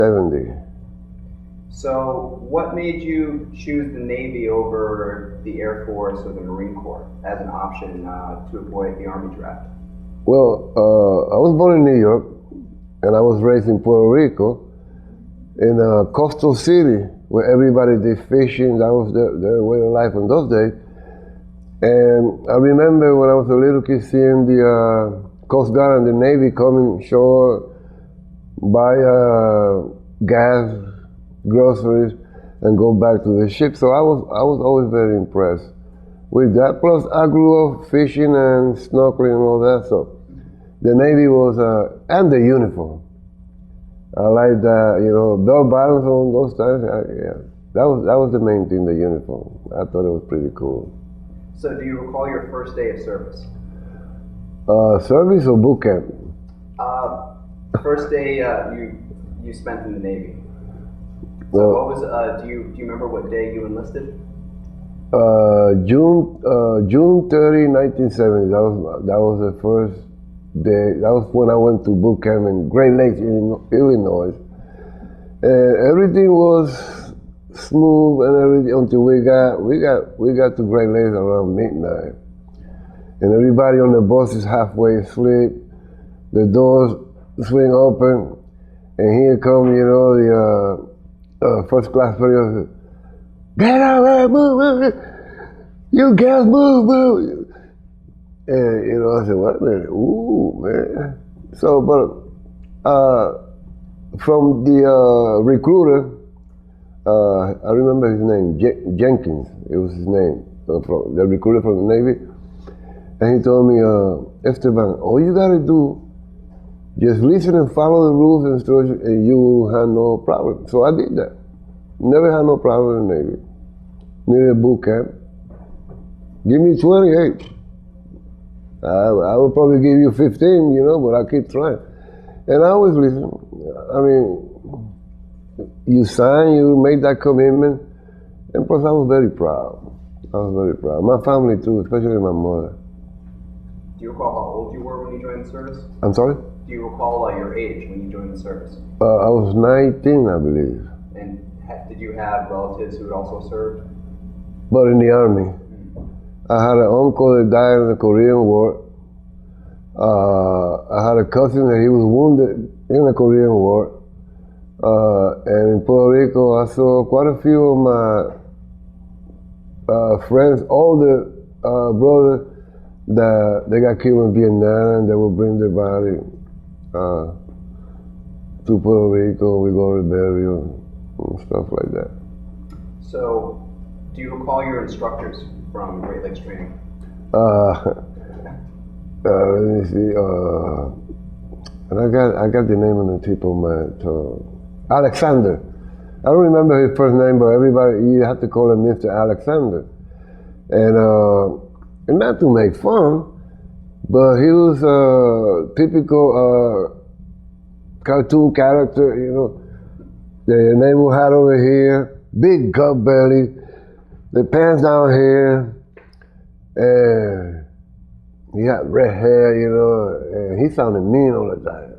70. So what made you choose the Navy over the Air Force or the Marine Corps as an option to avoid the Army draft? Well, I was born in New York, and I was raised in Puerto Rico, in a coastal city where everybody did fishing. That was their way of life in those days. And I remember when I was a little kid seeing the Coast Guard and the Navy coming shore, buy gas, groceries, and go back to the ship. So I was always very impressed with that. Plus, I grew up fishing and snorkeling and all that. So the Navy was, and the uniform. I like that, belt bottoms on those times. Yeah, that was the main thing, the uniform. I thought it was pretty cool. So do you recall your first day of service? Service or boot camp? First day you spent in the Navy. So Well, what was, do you remember what day you enlisted? June 30, 1970. That was the first day. That was when I went to boot camp in Great Lakes, Illinois. And everything was smooth and everything until we got to Great Lakes around midnight. And everybody on the bus is halfway asleep. The doors swing open, and here come, the first class radio. Get out there, move. You guys move. And, I said, wait a minute, ooh, man. So, from the recruiter, I remember his name, Jenkins, it was his name, from the recruiter from the Navy. And he told me, Esteban, all you gotta do, just listen and follow the rules and instructions, and you will have no problem. So I did that. Never had no problem in the Navy. Needed a boot camp. Give me 28. I would probably give you 15, but I keep trying. And I always listen. I mean, you sign, you made that commitment, and plus I was very proud. My family too, especially my mother. Do you recall how old you were when you joined the service? I'm sorry? Do you recall your age when you joined the service? I was 19, I believe. And did you have relatives who had also served? But in the Army. I had an uncle that died in the Korean War. I had a cousin that he was wounded in the Korean War. And in Puerto Rico, I saw quite a few of my friends, older brothers, that they got killed in Vietnam, and they would bring their body to Puerto Rico. We go to burial and stuff like that. So, do you recall your instructors from Great Lakes training? Let me see. And I got the name on the tip of my tongue. Alexander. I don't remember his first name, but everybody, you have to call him Mr. Alexander. And not to make fun, but he was a typical cartoon character, The naval hat over here, big gut belly, the pants down here, and he had red hair, and he sounded mean all the time.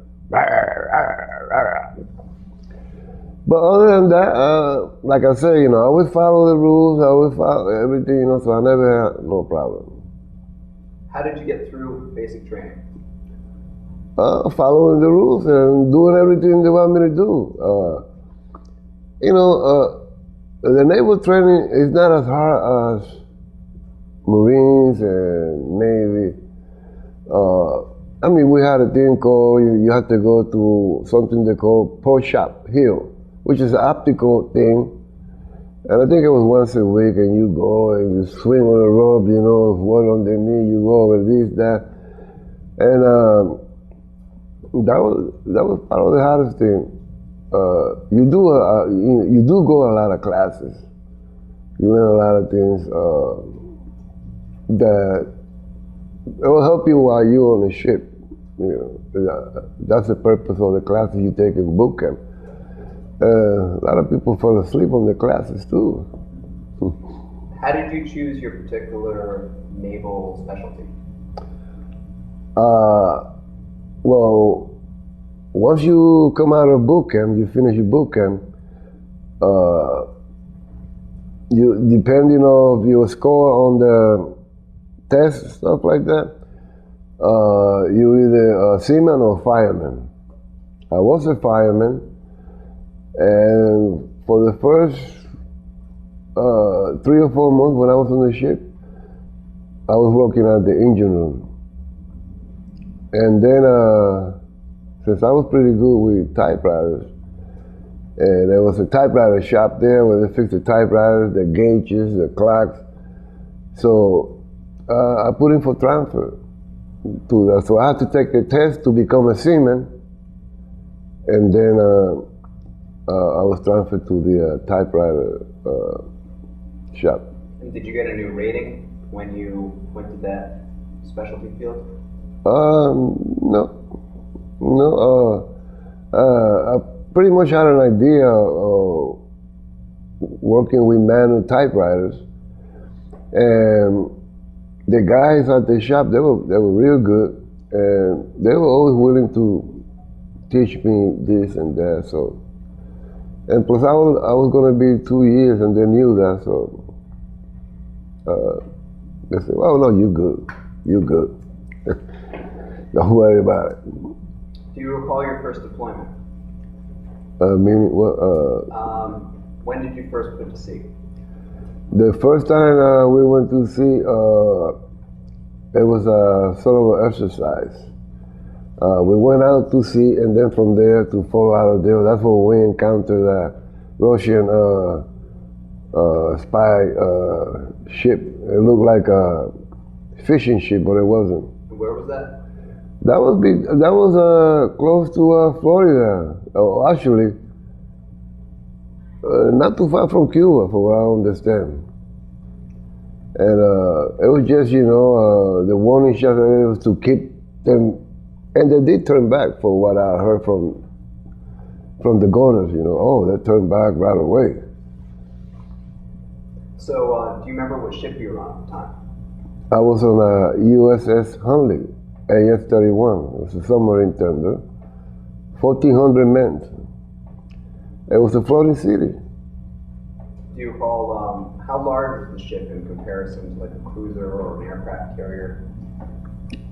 But other than that, like I say, I always follow the rules, I always follow everything, so I never had no problem. How did you get through basic training? Following the rules and doing everything they want me to do. The naval training is not as hard as Marines and Navy. We had a thing called, you have to go to something they call push-up hill, which is an optical thing. And I think it was once a week, and you go and you swing on a rope, one on the knee, you go over this, that. And that was part of the hardest thing. You do go a lot of classes. You learn a lot of things that it will help you while you're on the ship. That's the purpose of the classes you take in boot camp. A lot of people fall asleep on the classes too. How did you choose your particular naval specialty? Well, once you come out of boot camp, you finish your boot camp, you depending on your score on the test, stuff like that, you either a seaman or fireman. I was a fireman, and for the first 3 or 4 months when I was on the ship, I was working at the engine room. And then, since I was pretty good with typewriters, and there was a typewriter shop there where they fixed the typewriters, the gauges, the clocks. So I put in for transfer to that. So I had to take the test to become a seaman, and then I was transferred to the typewriter shop. And did you get a new rating when you went to that specialty field? No. I pretty much had an idea of working with manual typewriters, and the guys at the shop, they were real good, and they were always willing to teach me this and that. So, and plus I was going to be 2 years, and they knew that. So they said, "Well, no, you good. Don't worry about it." Do you recall your first deployment? When did you first put to sea? The first time we went to sea, it was a sort of an exercise. We went out to sea, and then from there to Fort Lauderdale. That's where we encountered a Russian spy ship. It looked like a fishing ship, but it wasn't. Where was that? That was close to Florida. Oh, actually, not too far from Cuba, from what I understand. And it was just, the warning shot was to keep them, and they did turn back, for what I heard from the gunners. They turned back right away. So, do you remember what ship you were on at the time? I was on a USS Hunley, AS-31. It was a submarine tender, 1,400 men. It was a floating city. Do you recall how large was the ship in comparison to like a cruiser or an aircraft carrier?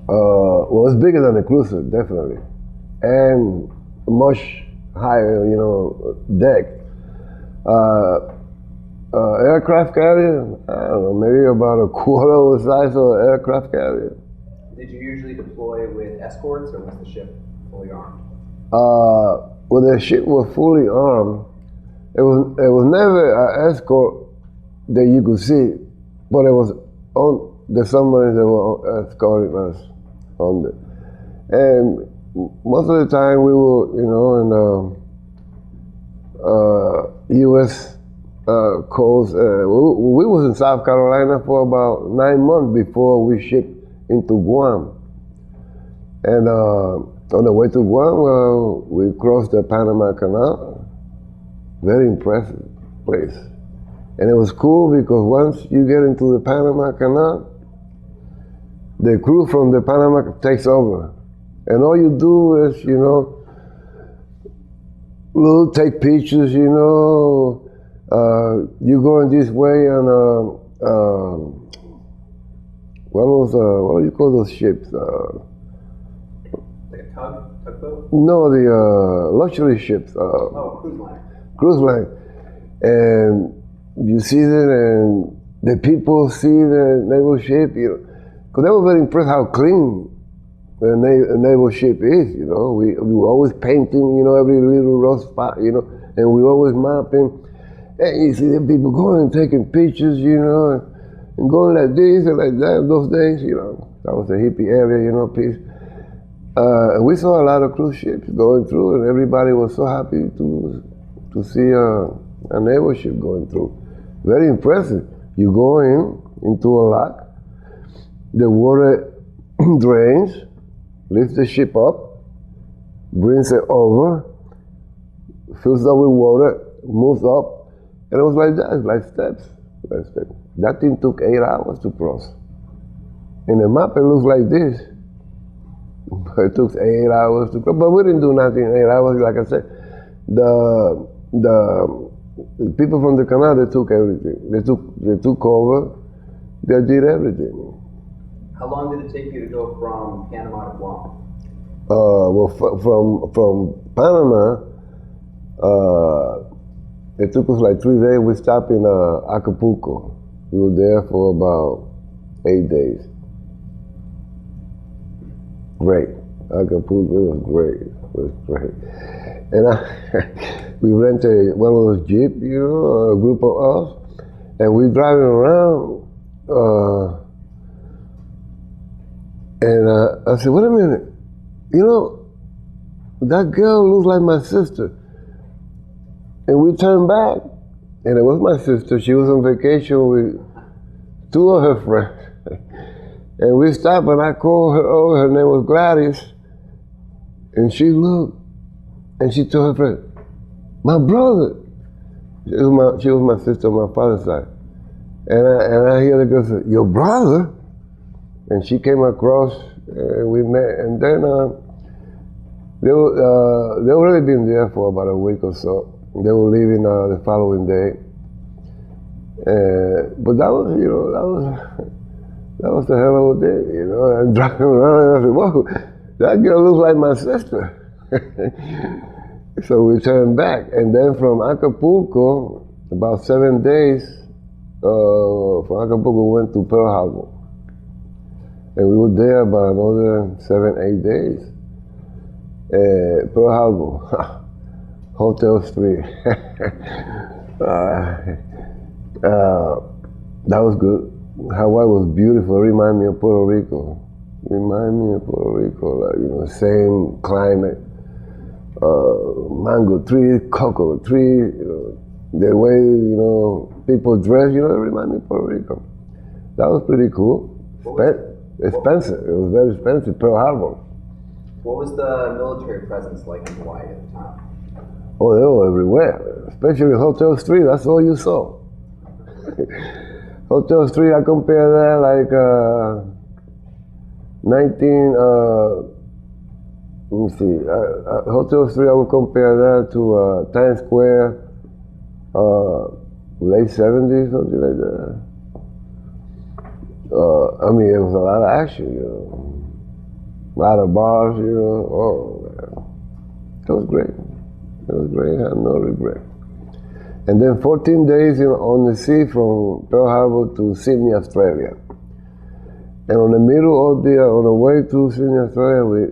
Well, it's bigger than a cruiser, definitely, and much higher, deck. Aircraft carrier, I don't know, maybe about a quarter of the size of an aircraft carrier. Did you usually deploy with escorts, or was the ship fully armed? Well, the ship was fully armed. It was never an escort that you could see, but it was on the submarines that were escorting us on it. And most of the time we were, in U.S. coast. We was in South Carolina for about 9 months before we shipped into Guam. And on the way to Guam, we crossed the Panama Canal. Very impressive place. And it was cool because once you get into the Panama Canal, the crew from the Panama takes over. And all you do is, take pictures, you go in this way and what do you call those ships? Like a tugboat? No, the luxury ships. Cruise line. Cruise line. And you see it, and the people see the naval ship, because they were very impressed how clean the naval ship is, We were always painting, every little rough spot, and we were always mapping. And you see the people going and taking pictures, and going like this and like that those days, That was a hippie area, peace. We saw a lot of cruise ships going through, and everybody was so happy to see a naval ship going through. Very impressive. You go into a lock, the water drains, lifts the ship up, brings it over, fills up with water, moves up, and it was like that, like steps. That thing took 8 hours to cross. In the map, it looks like this. It took 8 hours to cross, but we didn't do nothing in 8 hours. Like I said, the people from the canal, they took everything. They took over. They did everything. How long did it take you to go from Panama to Guam? Well, from Panama, it took us like 3 days. We stopped in Acapulco. We were there for about 8 days. Great. Acapulco was great. It was great. And we rented one of those Jeep, a group of us, and we driving around. And I said, wait a minute, that girl looks like my sister. And we turned back, and it was my sister. She was on vacation with 2 of her friends. And we stopped, and I called her over. Her name was Gladys. And she looked, and she told her friend, my brother. She was my sister on my father's side. And I hear the girl say, your brother? And she came across, and we met. And then they already been there for about a week or so. They were leaving the following day. But that was the hell of a day, and driving around, and I said, whoa, that girl looks like my sister. So we turned back, and then from Acapulco, about 7 days, from Acapulco we went to Pearl Harbor. And we were there about another 7, 8 days. Pearl Harbor, Hotel 3. That was good. Hawaii was beautiful. It reminded me of Puerto Rico. Like, same climate. Mango tree, cocoa tree, the way, people dress, it reminded me of Puerto Rico. That was pretty cool. Expensive. It was very expensive, Pearl Harbor. What was the military presence like in Hawaii at the time? Oh, they were everywhere, especially Hotel 3, that's all you saw. Hotel 3, I compare that like Hotel 3, I would compare that to Times Square, late 70s, something like that. It was a lot of action, a lot of bars, oh man. It was great. I had no regret. And then 14 days on the sea from Pearl Harbor to Sydney, Australia. And on the way to Sydney, Australia,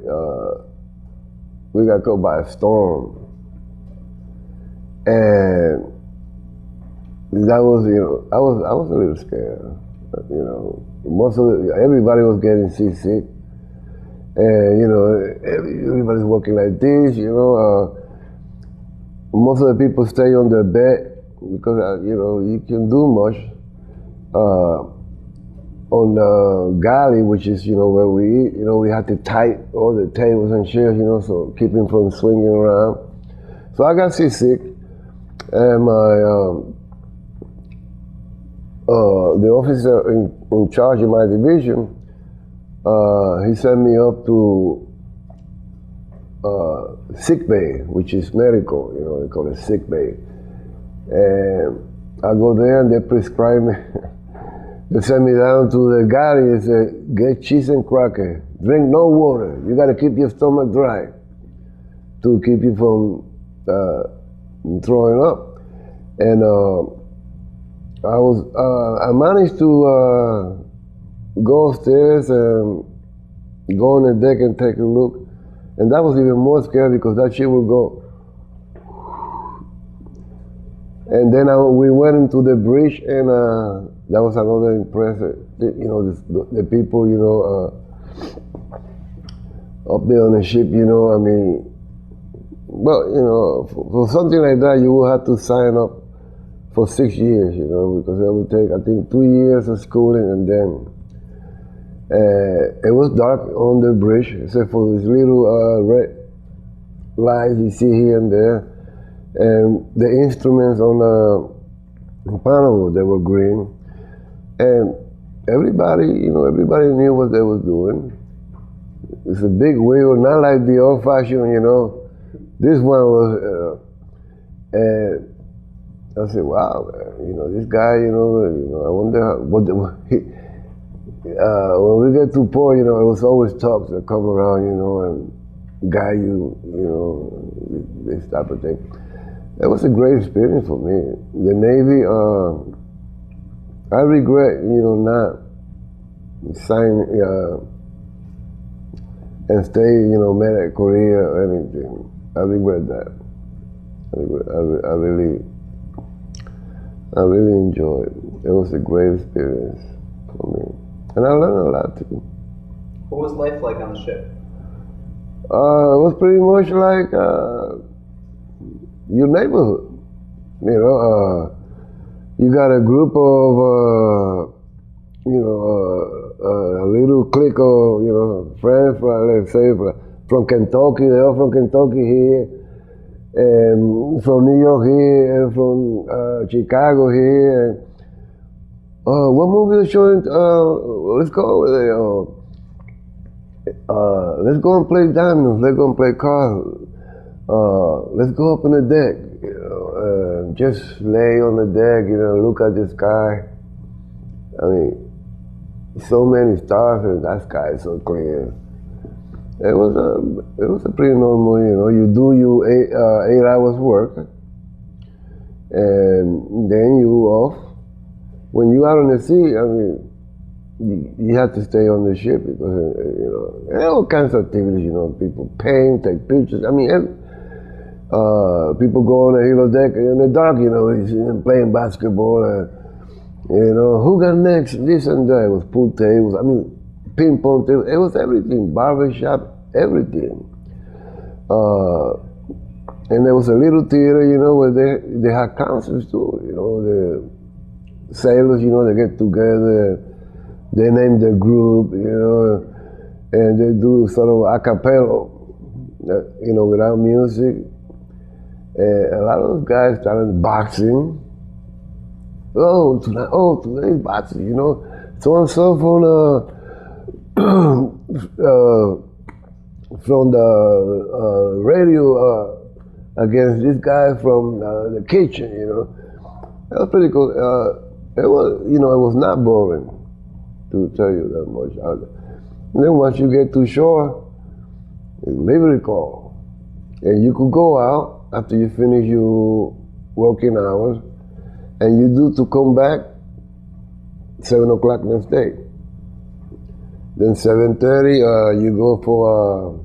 we got caught by a storm. And that was, I was a little scared. Everybody was getting seasick. And, everybody's walking like this, most of the people stay on their bed because, you can do much. On the galley, which is, where we eat, we had to tight all the tables and chairs, so keeping from swinging around. So I got seasick, and the officer in charge of my division, he sent me up to sick bay, which is medical, they call it sick bay. And I go there and they prescribe me. They send me down to the galley and say, get cheese and cracker, drink no water. You got to keep your stomach dry to keep you from throwing up. And I managed to go upstairs and go on the deck and take a look. And that was even more scary because that shit would go. And then we went into the bridge, and that was another impressive. The people, up there on the ship, for something like that, you will have to sign up for 6 years, because it would take, I think, 2 years of schooling, and then it was dark on the bridge, except for these little red lights you see here and there. And the instruments on the panel, they were green. And everybody knew what they were doing. It's a big wheel, not like the old-fashioned, you know. This one was, and I said, wow, you know, this guy, I wonder what when we get to port, it was always talks that come around, and guide you, this type of thing. It was a great experience for me. The Navy, I regret, not signing and stay, med at Korea or anything. I regret that. I really enjoyed it. It was a great experience for me. And I learned a lot too. What was life like on the ship? It was pretty much like your neighborhood. You got a group of, a little clique of, friends, let's say, from Kentucky. They're all from Kentucky here, and from New York here, and from Chicago here. And, what movie is showing? Let's go over there. Let's go and play dominoes. Let's go and play cards. Let's go up on the deck. Just lay on the deck. Look at the sky. I mean, so many stars, and that sky is so clear. It was a pretty normal. You do your 8 hours work, and then you off. When you out on the sea, I mean, you have to stay on the ship because, and all kinds of activities, people paint, take pictures. I mean, people go on the helo deck in the dark, playing basketball. Who got next, this and that. It was pool tables, I mean, ping pong tables. It was everything, barbershop, everything. And there was a little theater, where they had concerts too, the sailors, they get together, they name their group, and they do sort of a cappella, without music. And a lot of those guys started boxing. Today's boxing, So and so from the radio against this guy from the kitchen, That was pretty cool. It was, it was not boring, to tell you that much. And then once you get to shore, it's liberty call. And you could go out after you finish your working hours, and you do to come back 7 o'clock next day. Then 7:30, you go for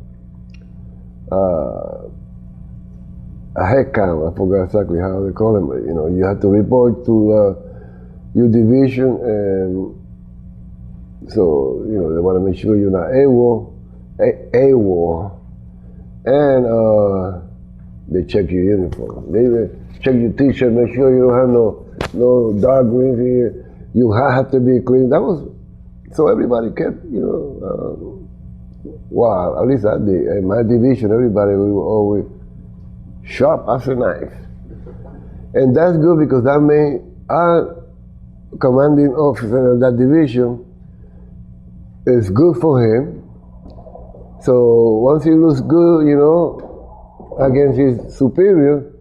a head count. I forgot exactly how they call it, but you have to report to your division, and so they want to make sure you're not AWOL, and they check your uniform. They check your T-shirt, make sure you don't have no dark greens here. You have to be clean. That was so everybody kept wow. At least I did. In my division, everybody, we were always sharp as a knife, and that's good because that made our commanding officer of that division is good for him. So once he looks good, against his superior,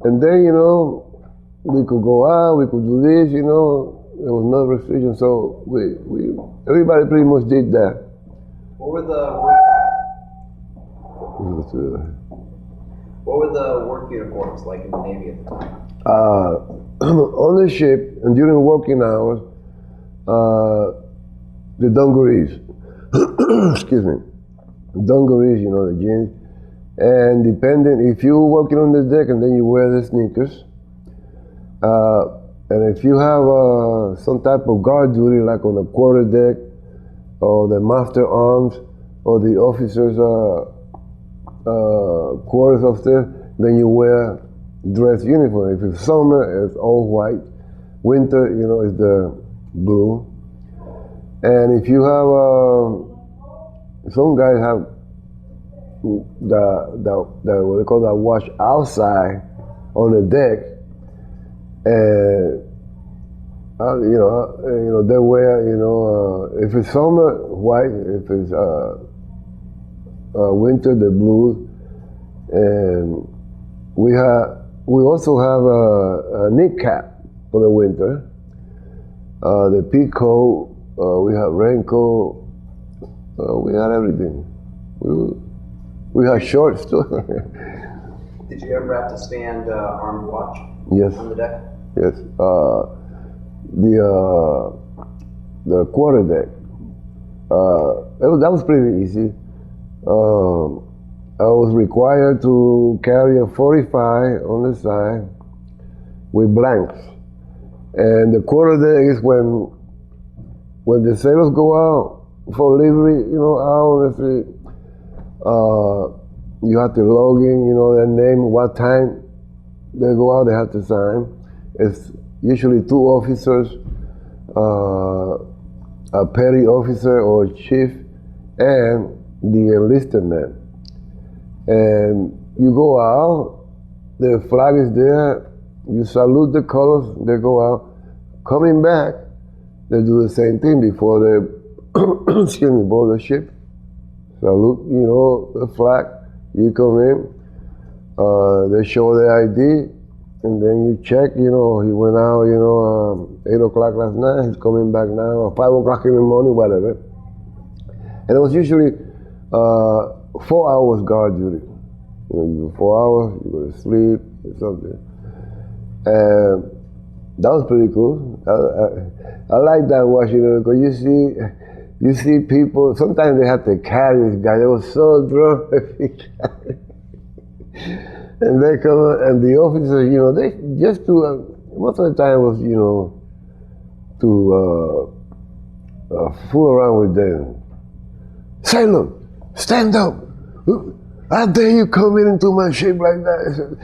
and then we could go out, we could do this, there was no restriction. So we everybody pretty much did that. What were the work uniforms like in the Navy at the time? On the ship and during working hours, the dungarees, excuse me, dungarees, the jeans, and depending, if you're working on the deck and then you wear the sneakers, and if you have some type of guard duty, like on the quarter deck, or the master arms, or the officers' quarters upstairs, then you wear dress uniform. If it's summer, it's all white. Winter, is the blue. And if you have, some guys have the what they call that wash outside on the deck, and they wear, if it's summer, white. If it's winter, the blues, and we also have a knit cap for the winter. The pea coat, we have raincoat, we had everything. We had shorts too. Did you ever have to stand armed watch Yes. on the deck? Yes. The quarter deck. That was pretty easy. I was required to carry a 45 on the side with blanks. And the quarter deck is when the sailors go out for livery, out on the street, you have to log in, their name, what time they go out, they have to sign. It's usually 2 officers, a petty officer or chief, and the enlisted man. And you go out, the flag is there, you salute the colors, they go out. Coming back, they do the same thing before they board the ship. Salute, the flag, you come in, they show the ID, and then you check, he went out, 8 o'clock last night, he's coming back now, or 5 o'clock in the morning, whatever. And it was usually 4 hours guard duty. You do 4 hours, you go to sleep, or something. And that was pretty cool. I like that watch, because you see people, sometimes they have to carry this guy, they were so drunk. And they come, and the officers, they just to, most of the time was, to fool around with them. Sailor, stand up. How dare you come into my ship like that?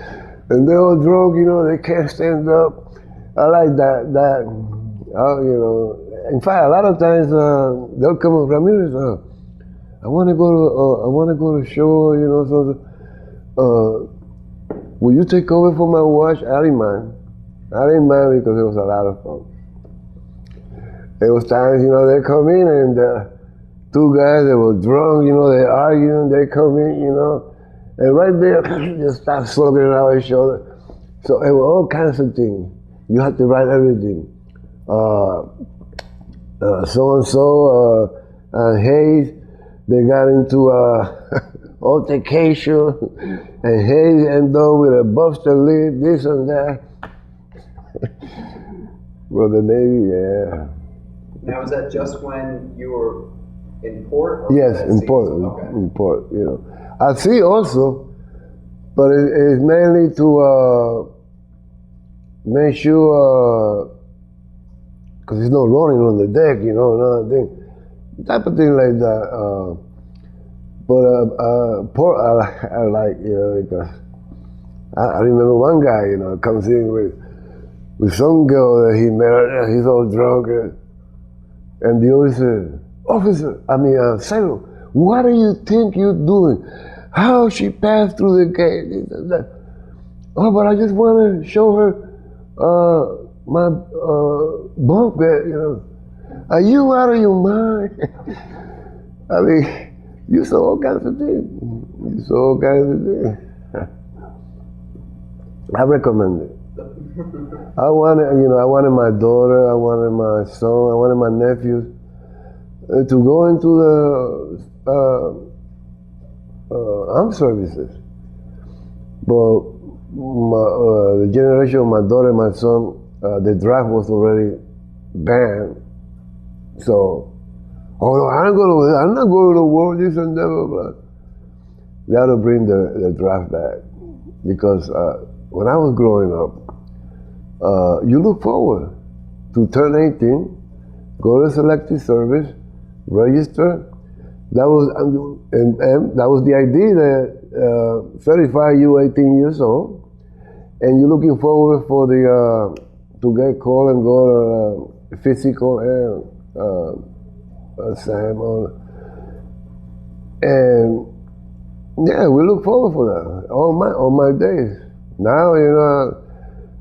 And they're all drunk, they can't stand up. I like that, In fact, a lot of times they'll come with Ramirez. I want to go to shore, will you take over for my watch? I didn't mind. Because it was a lot of fun. There was times, they come in and 2 guys that were drunk, they arguing, they come in, and right there, just start slugging it out each other. So it were all kinds of things. You had to write everything. So-and-so, Hayes, they got into altercation, and Hayes ended up with a busted lip, this and that. Well, the Navy, yeah. Now, was that just when you were in port? Or yes, in port, okay. in port, I see also, but it's mainly to make sure, because there's no running on the deck, another thing, type of thing like that. But port, I like, because I remember one guy, comes in with some girl that he met, he's all drunk, and the officer, sailor, what do you think you're doing? How she passed through the gate? Oh, but I just want to show her my bunk bed, Are you out of your mind? You saw all kinds of things. I recommend it. I wanted my daughter, I wanted my son, I wanted my nephews to go into the armed services. But the generation of my daughter and my son, the draft was already banned. So, I'm not going to war, this and that, blah, blah. They had to bring the draft back. Because when I was growing up, you look forward to turn 18, go to selective service, register. That was the idea that 35, you 18 years old, and you're looking forward for to get called and go to physical and Sam, and yeah, we look forward for that all my days. Now, I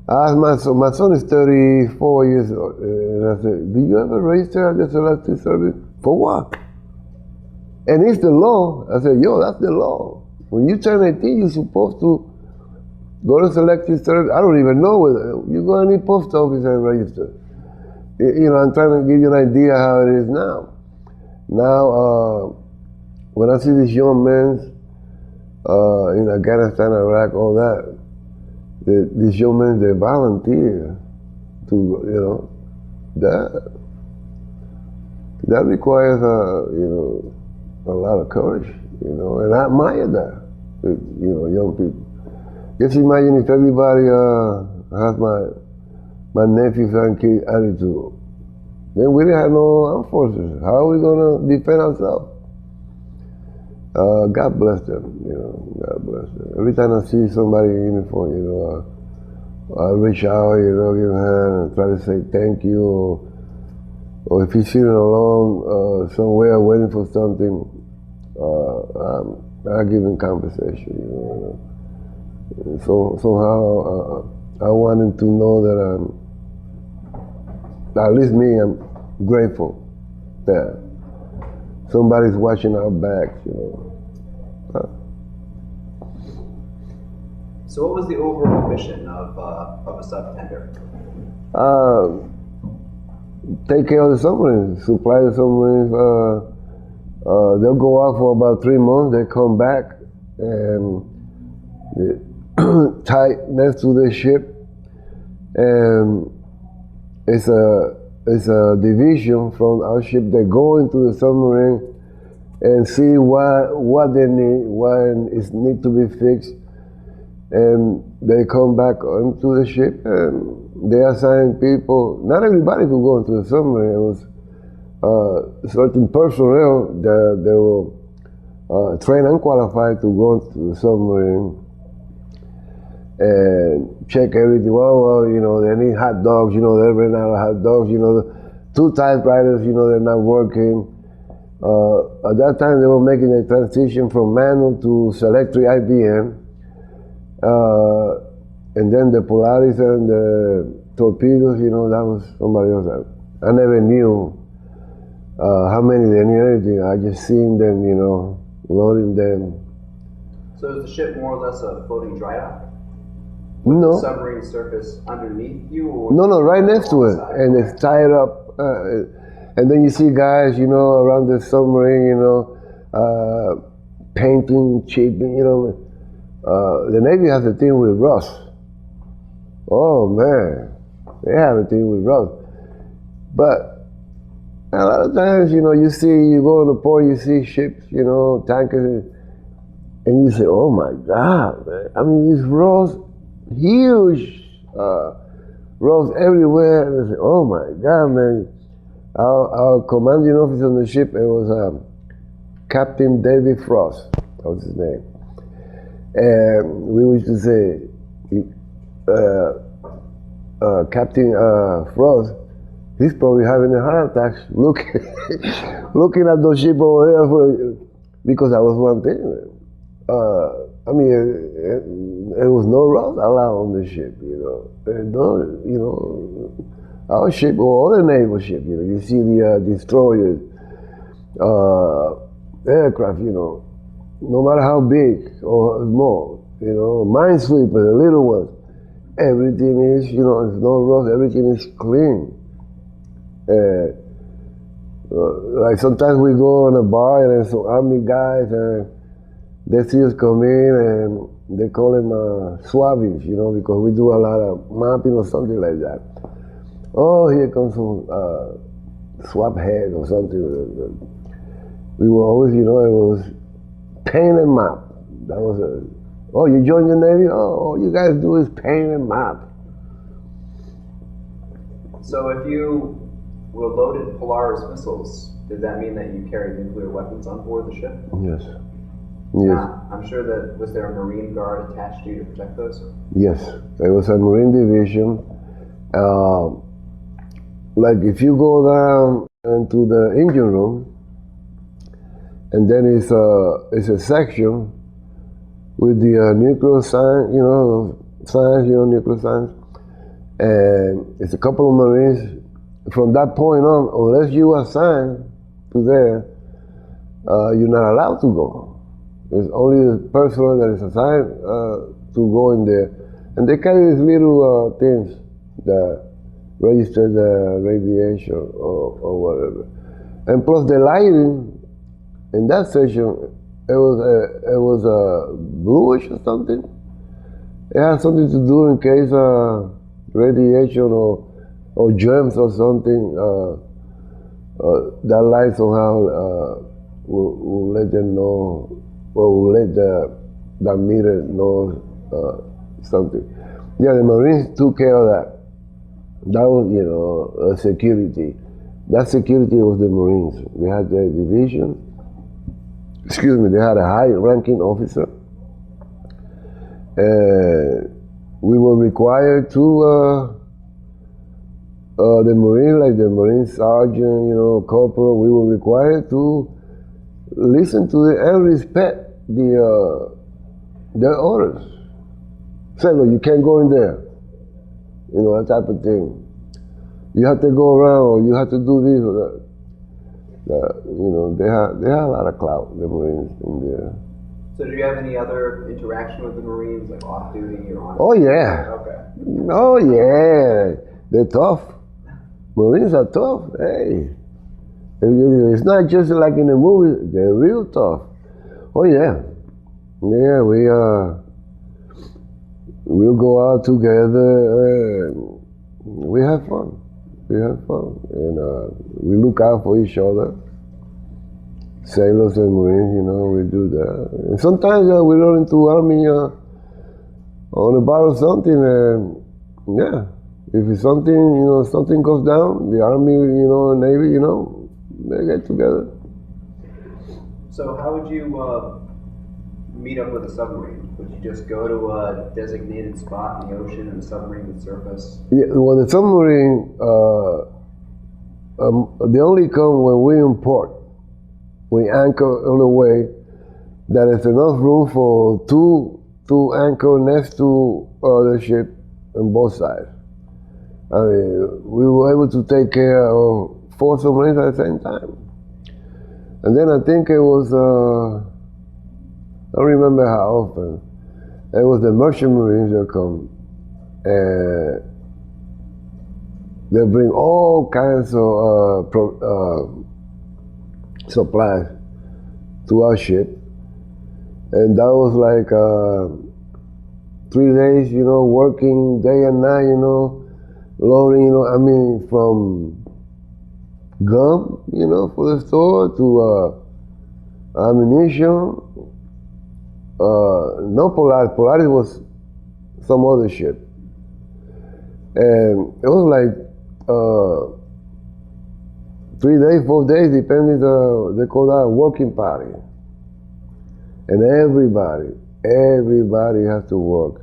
asked my son is 34 years old, and I said, do you ever register at the selective service? For what? And it's the law. I said, yo, that's the law. When you turn 18, you're supposed to go to selective service. I don't even know whether you go to any post office and register. You know, I'm trying to give you an idea how it is now. Now, when I see these young men in Afghanistan, Iraq, all that, these young men, they volunteer to, you know, that requires, you know, a lot of courage, you know, and I admire that, you know, young people. Just imagine if everybody has my nephew's and kid attitude. Then we didn't have no armed forces. How are we going to defend ourselves? God bless them, you know, God bless them. Every time I see somebody in uniform, you know, I reach out, you know, give a hand and try to say thank you, or if he's sitting alone somewhere waiting for something, I give him conversation, you know. So somehow I want him to know that at least me, I'm grateful that somebody's watching our backs, you know. So what was the overall mission of a subtender? Take care of the submarines, supply the submarines. They'll go out for about 3 months. They come back and tight next to the ship, and it's a division from our ship. They go into the submarine and see what they need, what is need to be fixed, and they come back onto the ship and they assign people. Not everybody could go into the submarine. It was certain personnel that they were trained and qualified to go into the submarine and check everything. Well, you know, they need hot dogs, you know, they ran out of hot dogs, you know, the 2 typewriters, you know, they're not working. At that time, they were making a transition from manual to selectric IBM. And then the Polaris and the torpedoes, you know, that was somebody else. I never knew how many they knew anything. I just seen them, you know, loading them. So is the ship more or less a floating dry dock? No. The submarine surface underneath you? Or No, right next to it. And it's tied up. And then you see guys, you know, around the submarine, you know, painting, chipping, you know. The Navy has a thing with rust. Oh man, they have a thing with rust. But a lot of times, you know, you go on the port, you see ships, you know, tankers, and you say, oh my God, man. I mean, it's rust, huge rust everywhere. And I say, oh my God, man. Our commanding officer on the ship, it was Captain David Frost, that was his name. And we used to say, Captain Frost, he's probably having a heart attack looking at those ship over there because that was one thing. I mean, there was no rust allowed on the ship, you know. No, you know, our ship or other naval ship, you know, you see the destroyers, aircraft, you know, no matter how big or small, you know, minesweepers, the little ones, everything is, you know, there's no rust, everything is clean. Like sometimes we go on a bar and there's some army guys and they see us come in and they call them swabbies, you know, because we do a lot of mapping or something like that. Oh, here comes some swab head or something. We were always, you know, it was paint and map. That was oh, you joined the Navy? Oh, all you guys do is paint and map. So if you were loaded Polaris missiles, did that mean that you carried nuclear weapons on board the ship? Yes. Yes. I'm sure that, was there a Marine Guard attached to you to protect those? Yes, there was a Marine division. Like if you go down into the engine room, and then it's a section with the nuclear science, you know, nuclear science, and it's a couple of Marines. From that point on, unless you assign to there, you're not allowed to go. It's only the personnel that is assigned to go in there. And they carry these little things that register the radiation or whatever. And plus the lighting in that section, it was bluish or something. It had something to do in case radiation or germs or something. That light somehow will let them know, or will let that meter know something. Yeah, the Marines took care of that. That was, security. That security was the Marines. They had their division. Excuse me, they had a high-ranking officer. We were required to, the Marine, like the Marine sergeant, corporal, we were required to listen to and respect their orders. Say, look, you can't go in there. That type of thing. You have to go around, or you have to do this or that. They had a lot of clout, the Marines in there. So do you have any other interaction with the Marines, like off duty or on? Oh yeah. Okay. Oh yeah. They're tough. Marines are tough. Hey. It's not just like in the movie. They're real tough. Oh yeah. Yeah, we'll go out together. We have fun. And we look out for each other. Sailors and Marines, we do that. And sometimes we run into Army on a battle or something, and if it's something, something goes down, the Army, Navy, they get together. So how would you meet up with a submarine? Would you just go to a designated spot in the ocean and the submarine would surface? Yeah, well, the submarine, they only come when we import. We anchor on a way that is enough room for two anchor next to the ship on both sides. I mean, we were able to take care of 4 submarines at the same time. And then I think it was, I don't remember how often, it was the merchant marines that come, and they bring all kinds of supplies to our ship. And that was like 3 days, working day and night, loading, from gum, for the store to ammunition. No Polaris. Polaris was some other ship. And it was like 3 days, 4 days, depending, they call that a working party. And everybody has to work.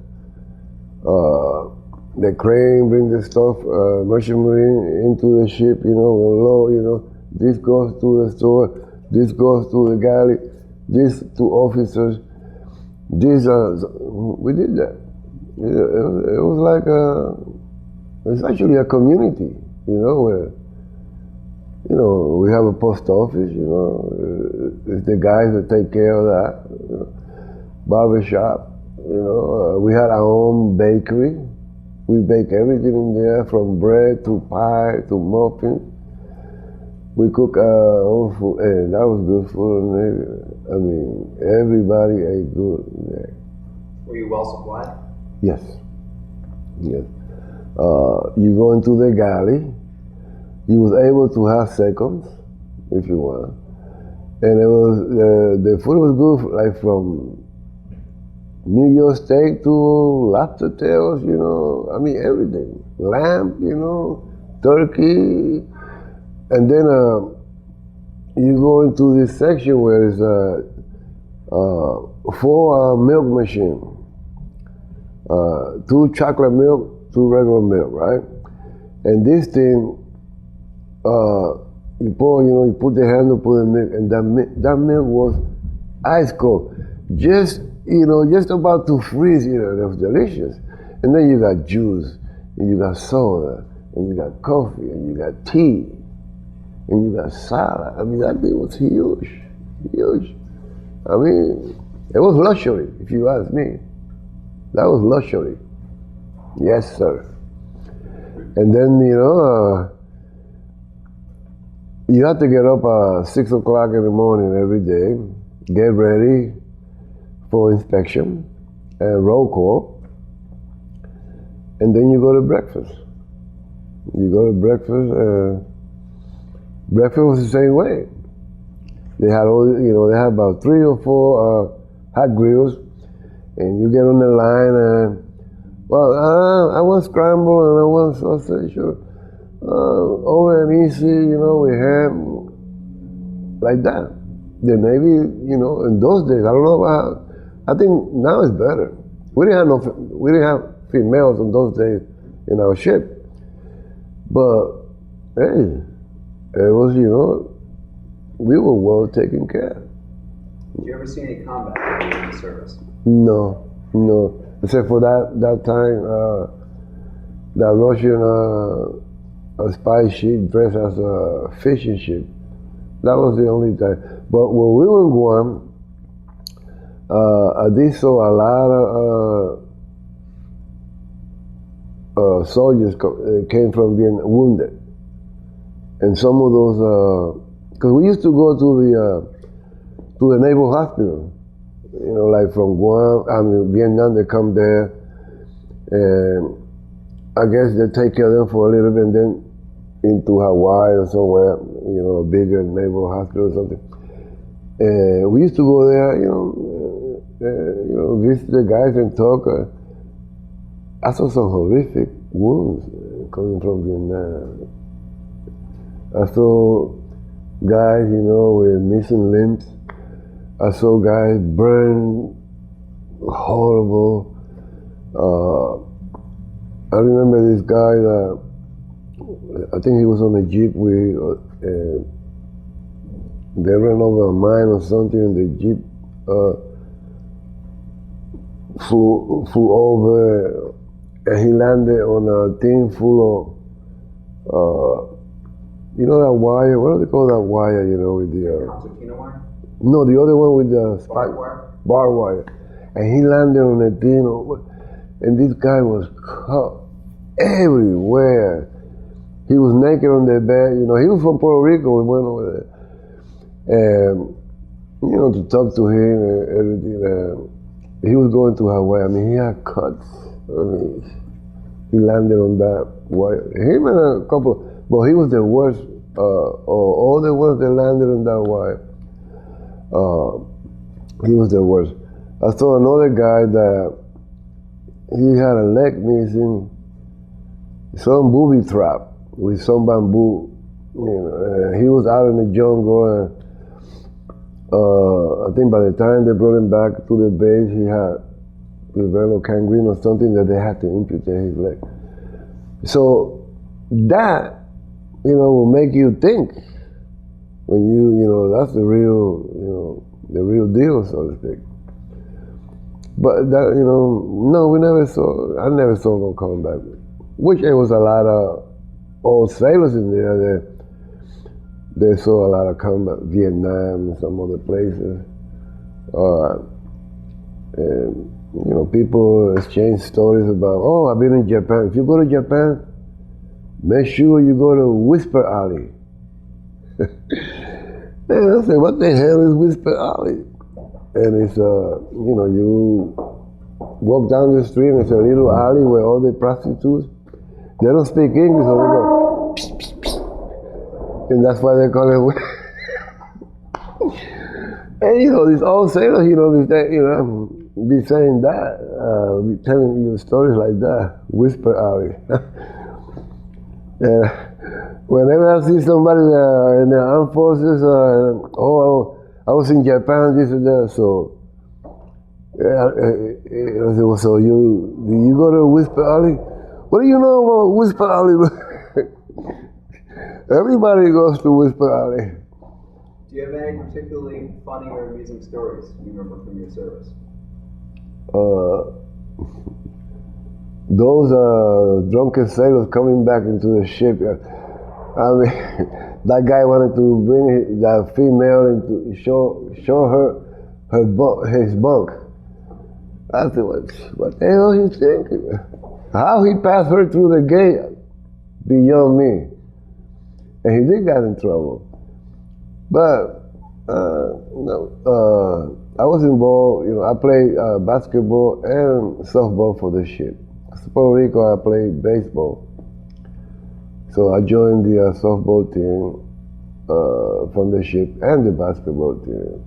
The crane bring the stuff, merchant marine into the ship, load, this goes to the store, this goes to the galley, this to officers. We did that. It was like it's actually a community, where, we have a post office, it's the guys that take care of that, barber shop, we had our own bakery. We bake everything in there, from bread to pie to muffins. We cook our own food, and that was good food. I mean, everybody ate good. Yeah. Were you well supplied? Yes. You go into the galley. You was able to have seconds, if you want, and it was the food was good, like from New York steak to lobster tails, everything. Lamb, turkey. And then you go into this section where it's 4 milk machine. 2 chocolate milk, 2 regular milk, right? And this thing, you put the handle, put the milk, and that milk was ice cold. Just about to freeze, it was delicious. And then you got juice, and you got soda, and you got coffee, and you got tea, and you got salad. I mean, that thing was huge. huge. I mean, it was luxury, if you ask me. That was luxury. Yes, sir. And then, you have to get up at 6 o'clock in the morning every day, get ready for inspection and roll call, and then you go to breakfast. You go to breakfast. Breakfast was the same way. They had they had about 3 or 4 hot grills, and you get on the line and, I want scrambled and I want sausage. Over and easy, we ham, like that. The Navy, in those days, I don't know about, I think now it's better. We didn't have females in those days in our ship. But, hey, it was, we were well taken care of. Did you ever see any combat in the service? No. Except for that time, that Russian spy ship dressed as a fishing ship. That was the only time. But when we were in Guam, I did saw a lot of soldiers came from being wounded. And some of those, because we used to go to the naval hospital, like from Guam, Vietnam, they come there, and I guess they take care of them for a little bit, and then into Hawaii or somewhere, a bigger naval hospital or something. And we used to go there, visit the guys and talk. I saw some horrific wounds coming from Vietnam. I saw guys, with missing limbs. I saw guys burn horrible. I remember this guy that, I think he was on a jeep they ran over a mine or something, and the jeep flew over, and he landed on a thing full of, that wire, what do they call that wire, with the... Concertina wire? No, the other one with the Barbed wire? Barbed wire. And he landed on a thing, and this guy was cut everywhere. He was naked on the bed, he was from Puerto Rico, we went over there. And, to talk to him and everything. He was going to Hawaii. I mean, he had cuts. He landed on that wire. Him and a couple, but he was the worst, all the ones that landed on that wire. He was the worst. I saw another guy that he had a leg missing, some booby trap with some bamboo. He was out in the jungle, and I think by the time they brought him back to the base, he had developed gangrene or something that they had to amputate his leg. So that, will make you think when that's the real deal, so to speak. But that, no, I never saw no combat. Which there was a lot of old sailors in there. They saw a lot of combat, Vietnam and some other places. And, people exchange stories about, I've been in Japan. If you go to Japan, make sure you go to Whisper Alley. And I said, what the hell is Whisper Alley? And it's, you walk down the street and it's a little alley where all the prostitutes, they don't speak English, so they go, psh, psh, psh. And that's why they call it. And these old sailors, be saying that, be telling you stories like that, Whisper Alley. And whenever I see somebody in the armed forces, I was in Japan, this and that, so I said, so do you go to Whisper Alley? What do you know about Whisper Alley? Everybody goes to Whisper Alley. Do you have any particularly funny or amusing stories you remember from your service? Those drunken sailors coming back into the ship. I mean, That guy wanted to bring that female into show his bunk. I said, what the hell he thinking? How he passed her through the gate, beyond me. And he did get in trouble. But I was involved, I played basketball and softball for the ship. In Puerto Rico, I played baseball. So I joined the softball team from the ship and the basketball team.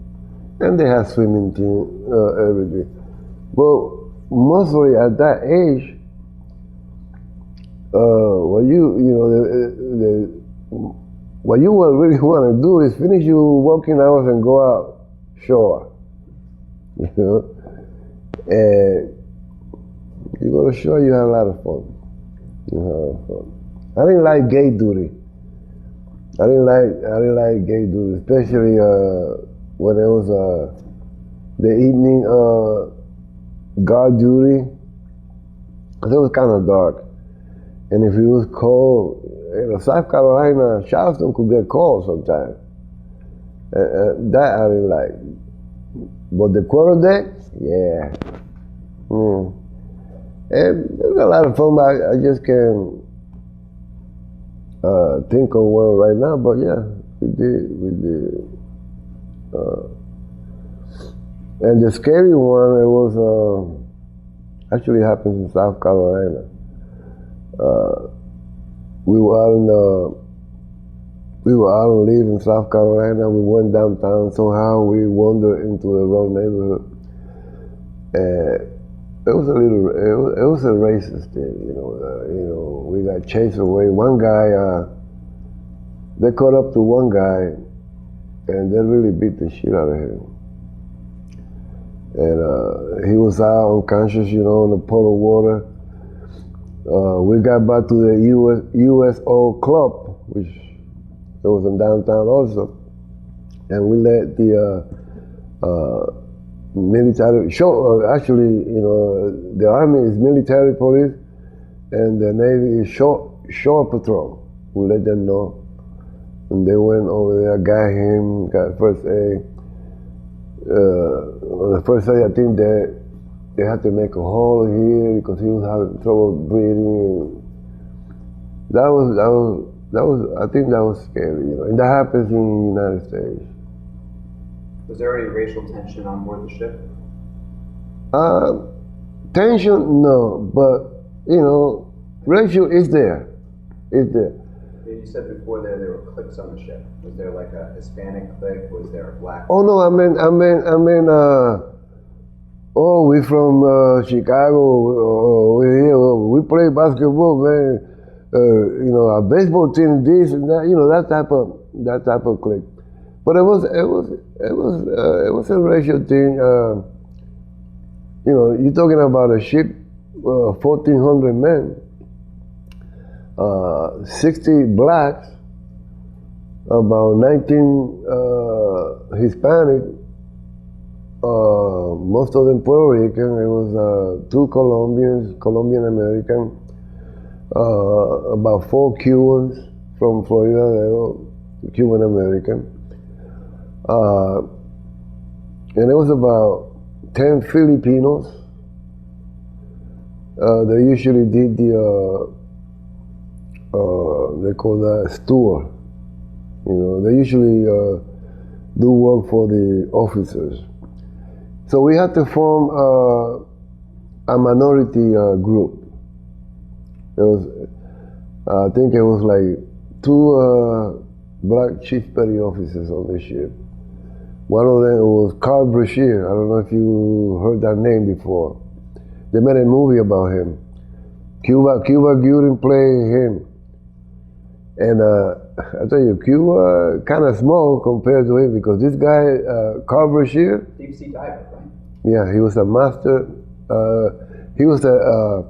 And they had swimming team, everything. But mostly at that age, what you really want to do is finish your working hours and go out shore. And you go to shore, you have a lot of fun. I didn't like gate duty. I didn't like gate duty, especially when it was the evening guard duty. Cause it was kind of dark, and if it was cold, South Carolina, Charleston could get cold sometimes. That I didn't like. But the quarterdeck, yeah. And it was a lot of fun, but I just can't think of one right now. But yeah, we did. And the scary one, it was actually happens in South Carolina. We were out on leave in South Carolina. We went downtown. Somehow we wandered into the wrong neighborhood. And it was a racist thing, we got chased away. One guy, they caught up to one guy, and they really beat the shit out of him. And he was out unconscious, in the puddle of water. We got back to the USO club, which it was in downtown also, and we let the military the Army is military police, and the Navy is shore patrol. We let them know, and they went over there, got first aid. On the first day, I think they had to make a hole here because he was having trouble breathing. I think that was scary, and that happens in the United States. Was there any racial tension on board the ship? Tension, no, but racial is there. It's there. You said before there were cliques on the ship. Was there like a Hispanic clique? Was there a black? Oh no, I mean, we from Chicago. We here. We play basketball, man. Our baseball team, this and that. That type of clique. But it was a racial thing. You're talking about a ship, 1,400 men. 60 blacks, about 19 Hispanic, most of them Puerto Rican. It was 2 Colombian American, about 4 Cubans from Florida, they were Cuban American. And it was about 10 Filipinos. They usually did they call that steward. They usually do work for the officers. So we had to form a minority group. It was, I think it was like 2 black chief petty officers on the ship. One of them was Carl Brashear. I don't know if you heard that name before. They made a movie about him. Cuba Gooding played him. And I tell you, Cuba kind of small compared to him because this guy, Carl Brashear, deep sea diver, right? Yeah, he was a master. He was a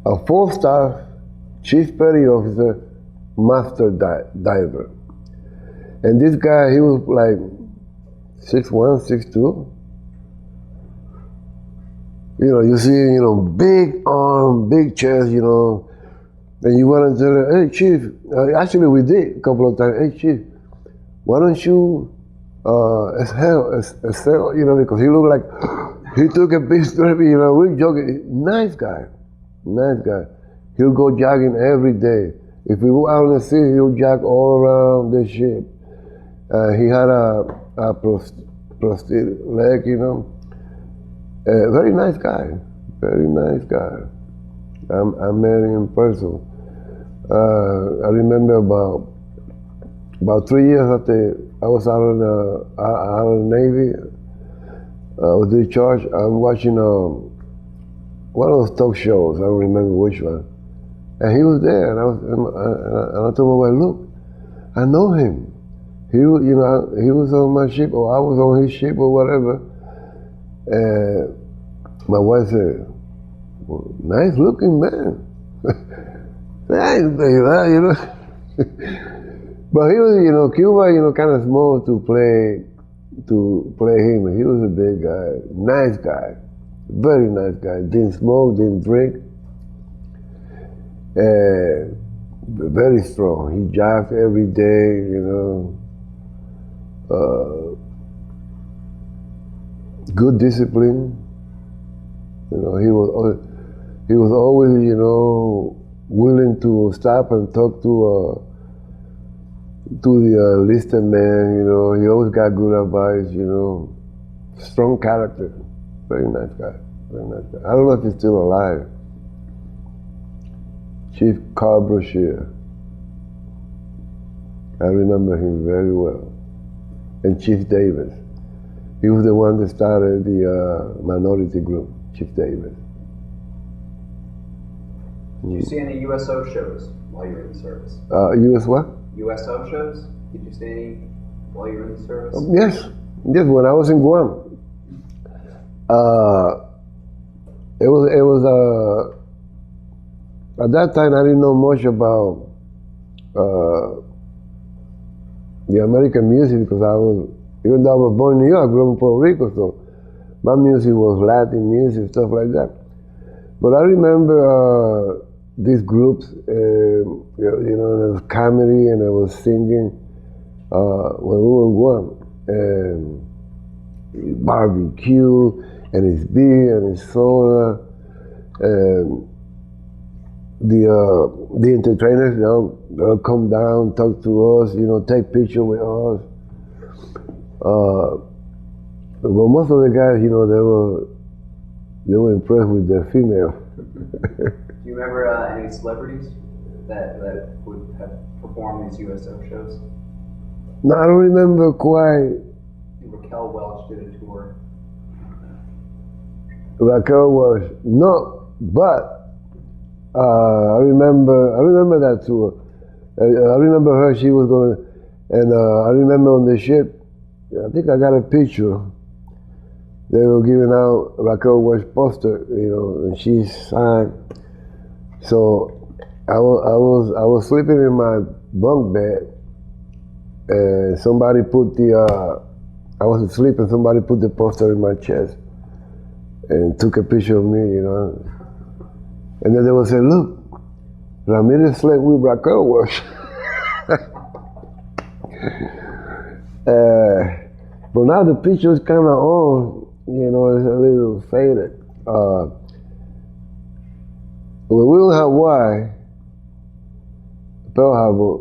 4-star chief petty officer, master diver. And this guy, he was like 6'1", 6'2". You see, big arm, big chest, And you want to tell her, hey, Chief, actually we did a couple of times, hey, Chief, why don't you excel, you know, because he looked like he took a big step, you know, we're joking. Nice guy. He'll go jogging every day. If we go out in the city, he'll jog all around the ship. He had a prosthetic leg, you know. Very nice guy. I met him in person. I remember about 3 years after I was out of the Navy, I was discharged. I'm watching one of those talk shows. I don't remember which one. And he was there, and I told my wife, look, I know him. He was on my ship, or I was on his ship, or whatever. And my wife said, well, nice looking man. Thanks, baby, you know. But he was, you know, Cuba, you know, kind of small to play him. He was a big guy, nice guy, very nice guy. Didn't smoke, didn't drink. Very strong. He jogged every day, you know. Good discipline. You know, he was always, you know, willing to stop and talk to the enlisted man. You know, he always got good advice. You know, strong character. Very nice guy. I don't know if he's still alive. Chief Carl Brashear. I remember him very well. And Chief Davis. He was the one that started the minority group, Chief Davis. Did you see any USO shows while you were in the service? US what? USO shows? Did you see any while you were in the service? Yes, when I was in Guam. It was at that time I didn't know much about the American music because even though I was born in New York, I grew up in Puerto Rico, so my music was Latin music, stuff like that. But I remember these groups, you know, there was comedy and there was singing when we were in Guam. And barbecue, and his beer and his soda. And the entertainers, they'll come down, talk to us, you know, take pictures with us. But most of the guys, you know, they were impressed with their female. Do you remember any celebrities that would have performed these USO shows? No, I don't remember quite. Raquel Welch did a tour. Raquel was no, but I remember that tour. I remember her. She was going, and I remember on the ship. I think I got a picture. They were giving out Raquel Welch poster, you know, and she signed. So I was sleeping in my bunk bed, and somebody put I was asleep and somebody put the poster in my chest and took a picture of me, you know. And then they would say, look, Ramirez slept with Raquel Welch. But now the picture's kind of on, you know, it's a little faded. When we were in Hawaii, Pearl Harbor,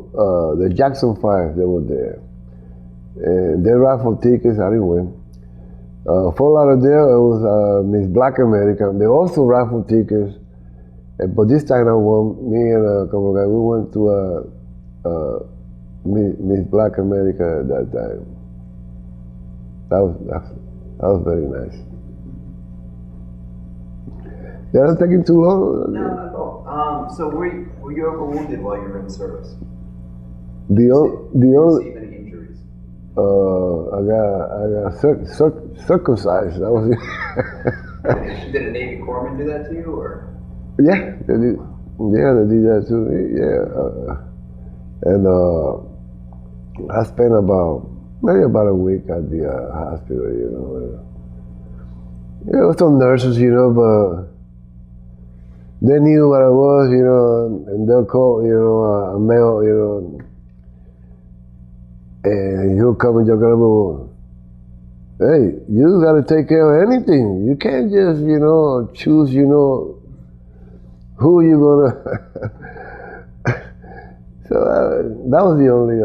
the Jackson 5, they were there. And they raffled tickets, I didn't win. Fort Lauderdale, it was Miss Black America. They also raffled tickets, but this time I won. Me and a couple of guys, we went to Miss Black America at that time. That was very nice. Yeah, that's taking too long. No, not at all. So were you ever wounded while you were in service? The only receive any injuries? I got circumcised. That was it. Did a Navy corpsman do that to you, or? Yeah, they did. Yeah, they did that to me. Yeah, and I spent maybe about a week at the hospital. You know, there were some nurses, you know, but They knew what I was, you know, and they'll call, you know, a male, you know, and he'll come and joke around. Hey, you got to take care of anything. You can't just, you know, choose, you know, who you gonna. So that was the only.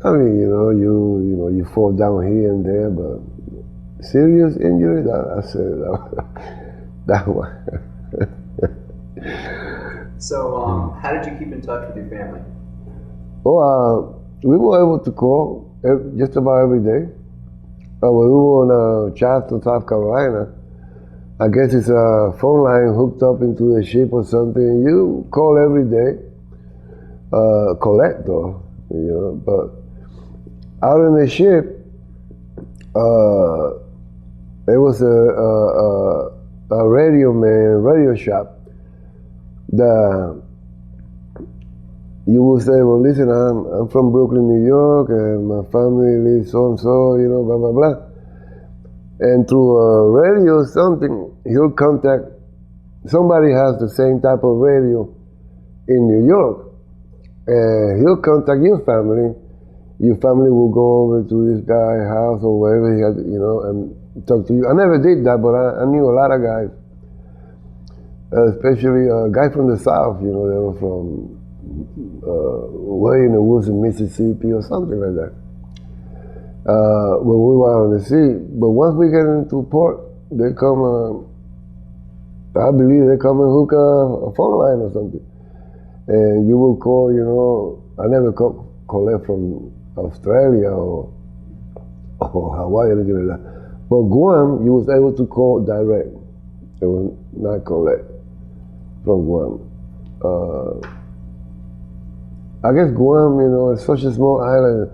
I mean, you know, you fall down here and there, but serious injury, I said that one. So, how did you keep in touch with your family? Well, we were able to call just about every day. When we were in Charleston, South Carolina, I guess it's a phone line hooked up into the ship or something. You call every day, collect though, you know. But out in the ship, there was a radio man, radio shop that you would say, well, listen, I'm from Brooklyn, New York, and my family lives so and so, you know, blah, blah, blah. And through a radio or something, he'll contact, somebody has the same type of radio in New York, and he'll contact your family. Your family will go over to this guy's house or wherever he has, you know, and talk to you. I never did that, but I knew a lot of guys, especially a guy from the South, you know, they were from way in the woods in Mississippi or something like that. When we were on the sea, but once we get into port, they come, I believe they come and hook a phone line or something. And you will call, you know, I never collect from Australia or Hawaii or anything like that. But Guam, you was able to call direct. It was not collect from Guam. I guess Guam, you know, is such a small island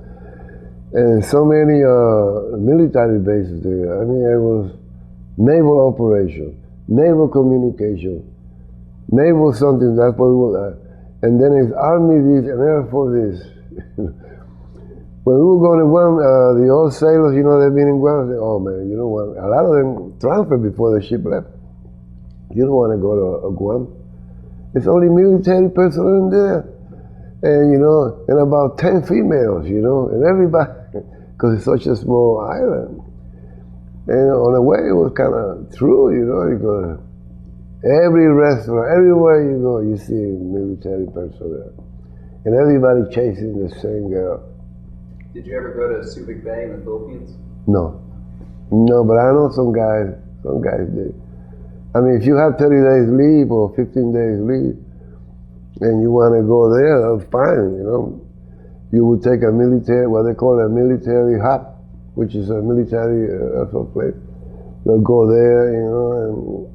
and so many military bases there. I mean, it was naval operation, naval communication, naval something, that's what we were. And then it's Army this and Air Force this. When we were going to Guam, the old sailors, you know, they've been in Guam, say, oh man, you don't want, a lot of them transferred before the ship left. You don't want to go to Guam. It's only military personnel in there. And, you know, and about 10 females, you know, and everybody, because it's such a small island. And on the way, it was kind of true, you know, because every restaurant, everywhere you go, you see military personnel. And everybody chasing the same girl. Did you ever go to Subic Bay in the Philippines? No, but I know some guys did. I mean, if you have 30 days leave or 15 days leave, and you want to go there, that's fine, you know. You would take a military, what they call a military hop, which is a military airport place. They'll go there, you know,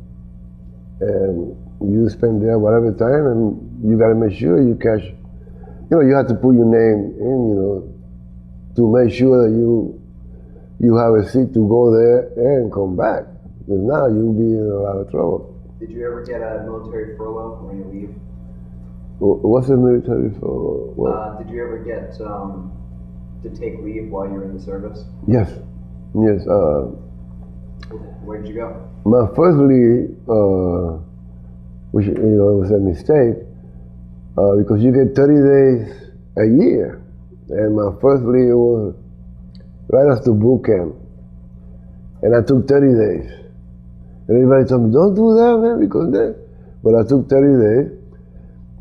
and you spend there whatever time, and you got to make sure you catch, you know, you have to put your name in, you know, to make sure that you have a seat to go there and come back. Because now you'll be in a lot of trouble. Did you ever get a military furlough when you leave? What's the military for? Did you ever get to take leave while you were in the service? Yes. Where did you go? My first leave, which, you know, it was a mistake, because you get 30 days a year. And my first leave was right after boot camp. And I took 30 days. And everybody told me, don't do that, man, because then. But I took 30 days.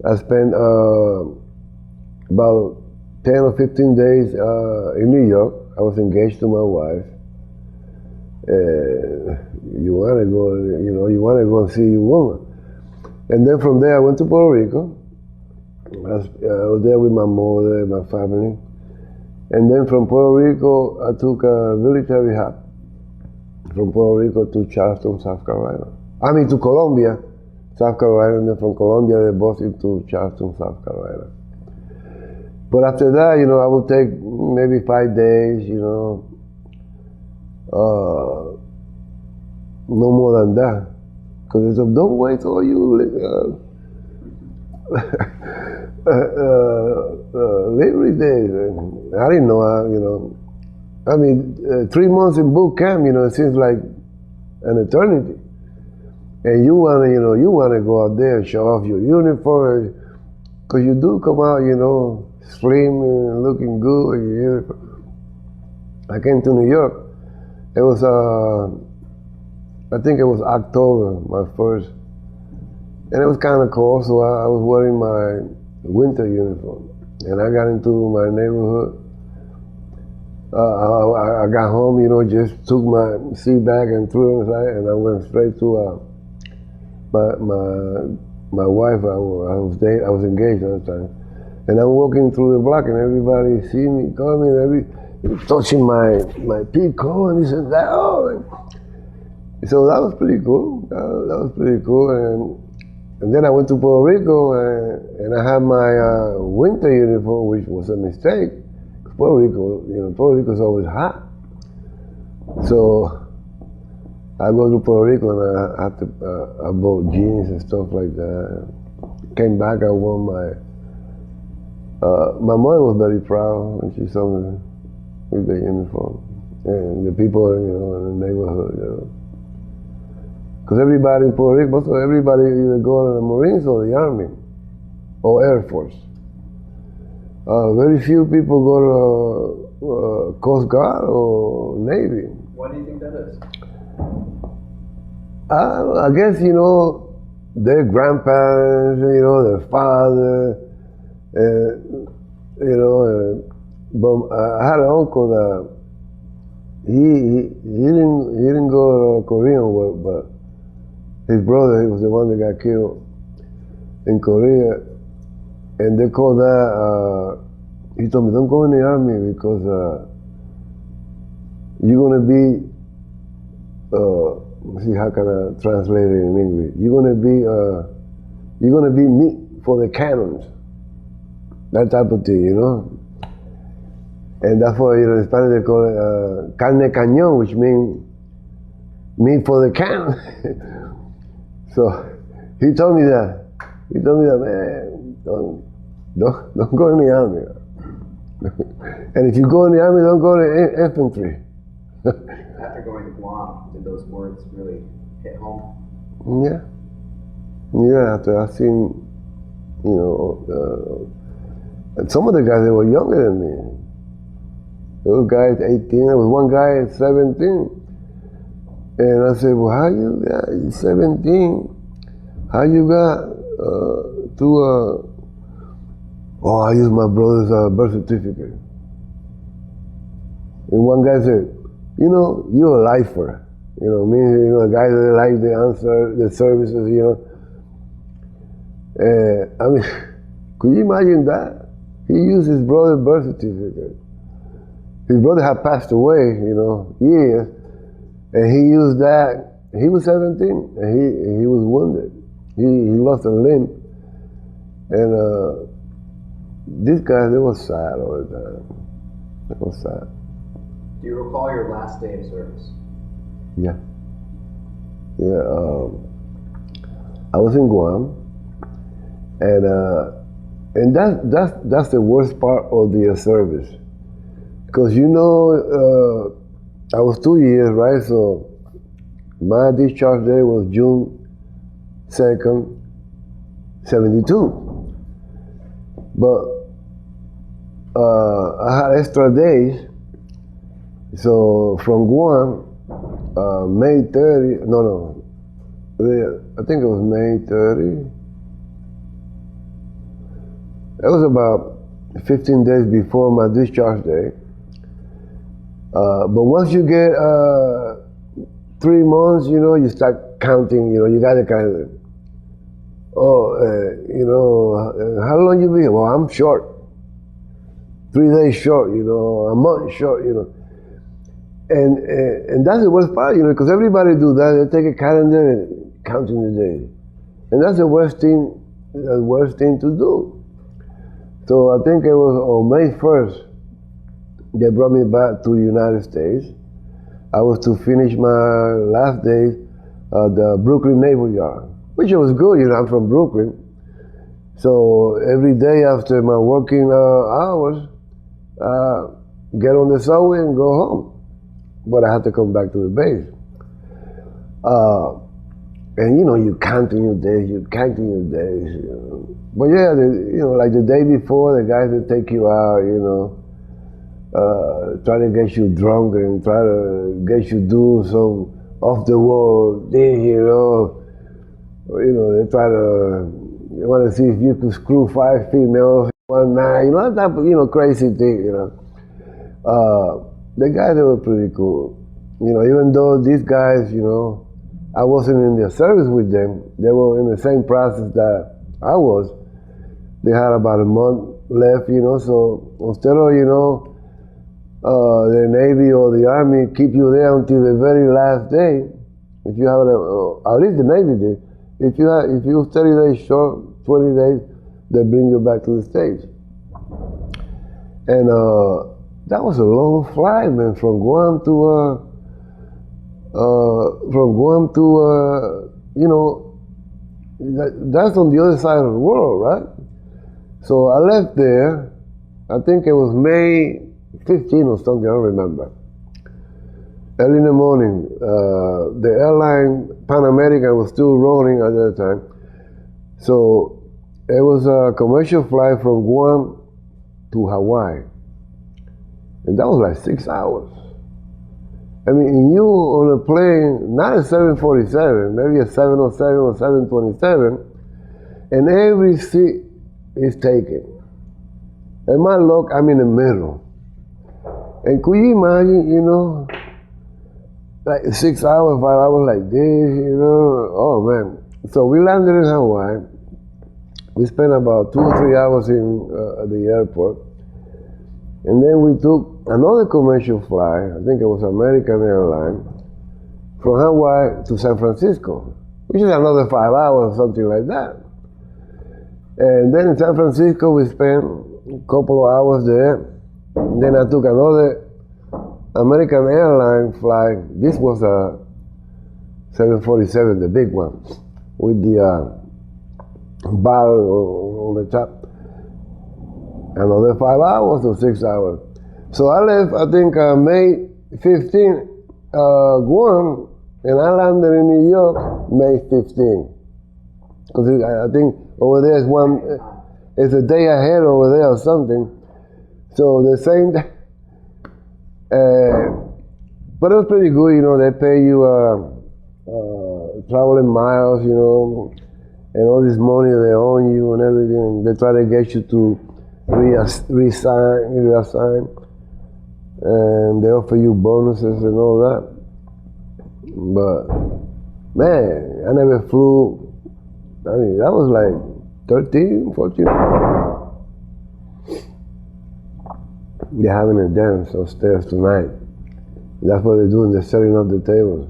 I spent about 10 or 15 days in New York. I was engaged to my wife. You want to go, you know, you want to go and see your woman. And then from there, I went to Puerto Rico. I was there with my mother and my family. And then from Puerto Rico, I took a military hop from Puerto Rico to Charleston, South Carolina. I mean, to Columbia, South Carolina, and then from Columbia, they brought it to Charleston, South Carolina. But after that, you know, I would take maybe 5 days, you know, no more than that. Because they said, don't wait till you Liberty days. I didn't know how, you know. I mean, 3 months in boot camp, you know, it seems like an eternity. and you wanna, you wanna go out there and show off your uniform, because you do come out, slim and looking good in your uniform. I came to New York. It was, I think it was October, my first, and it was kind of cold, so I was wearing my winter uniform. And I got into my neighborhood. I got home, just took my seat bag and threw it inside, and I went straight to my wife. I was engaged at the time, and I'm walking through the block, and everybody see me coming, touching my peacoat, and this and that. Oh, so that was pretty cool. That was pretty cool, and then I went to Puerto Rico, and I had my winter uniform, which was a mistake. Puerto Rico's always hot. So I go to Puerto Rico, and I bought jeans and stuff like that. Came back, I wore my mother was very proud when she saw me with the uniform. And the people, in the neighborhood, Because everybody in Puerto Rico, most of everybody either go to the Marines or the Army or Air Force. Very few people go to Coast Guard or Navy. Why do you think that is? I guess, their grandparents, their father, but I had an uncle that he didn't go to Korean War, but his brother, he was the one that got killed in Korea. And they call that, he told me, don't go in the army because you're going to be, let's see, how can I translate it in English? You're going to be meat for the cannons. That type of thing, And that's why, in Spanish they call it carne cañón, which means meat for the cannon. So he told me that, man, don't go in the army. And if you go in the army, don't go to infantry. After going to Guam, did those words really hit home? Yeah. Yeah, after I've seen, and some of the guys, they were younger than me. There was guys 18, there was one guy at 17. And I said, well, how you got 17? How you got I used my brother's birth certificate. And one guy said, you're a lifer. A guy that likes the services, I mean, could you imagine that? He used his brother's birth certificate. His brother had passed away, years, and he used that. He was 17, and he was wounded. He lost a limb, and these guys, they were sad all the time. They were sad. Do you recall your last day of service? Yeah. Yeah. I was in Guam, and that's the worst part of the service, because I was 2 years, right? So my discharge day was June 2nd, 72. But I had extra days. So from Guam, May 30, I think it was May 30. It was about 15 days before my discharge day. But once you get 3 months, you start counting, you got to kind of, how long you been? Well, I'm short. 3 days short, a month short, And that's the worst part, because everybody do that. They take a calendar and counting the days. And that's the worst thing to do. So I think it was on May 1st, they brought me back to the United States. I was to finish my last days at the Brooklyn Naval Yard, which was good, I'm from Brooklyn. So every day after my working hours, get on the subway and go home. But I had to come back to the base. and you counting your days, you know. But yeah, like the day before, the guys that take you out, try to get you drunk and try to get you do some off the wall thing, they try to, they want to see if you could screw 5 females one night, that type of, crazy thing, The guys, they were pretty cool. Even though these guys, I wasn't in their service with them, they were in the same process that I was. They had about a month left, so instead of, the Navy or the Army keep you there until the very last day, if you have, at least the Navy did, if you're 30 days short, 20 days, they bring you back to the States. And that was a long flight, man, from Guam to, that's on the other side of the world, right? So I left there, I think it was May 15 or something, I don't remember. Early in the morning, the airline, Pan American, was still running at that time. So it was a commercial flight from Guam to Hawaii. And that was like 6 hours. I mean, you on a plane, not a 747, maybe a 707 or 727, and every seat is taken. And my luck, I'm in the middle. And could you imagine, like 6 hours, 5 hours like this, oh man. So we landed in Hawaii. We spent about 2 or 3 hours at the airport. And then we took another commercial flight, I think it was American Airlines, from Hawaii to San Francisco, which is another 5 hours, something like that. And then in San Francisco, we spent a couple of hours there. And then I took another American Airlines flight. This was a 747, the big one, with the bottle on the top. Another 5 hours or 6 hours. So I left, I think, May 15, Guam, and I landed in New York May 15. Because I think over there is it's a day ahead over there or something. So the same day. But it was pretty good, they pay you traveling miles, and all this money they own you and everything. They try to get you to reassign, and they offer you bonuses and all that. But man, I never flew. I mean, that was like 13, 14. They're having a dance upstairs tonight. That's what they're doing. They're setting up the tables.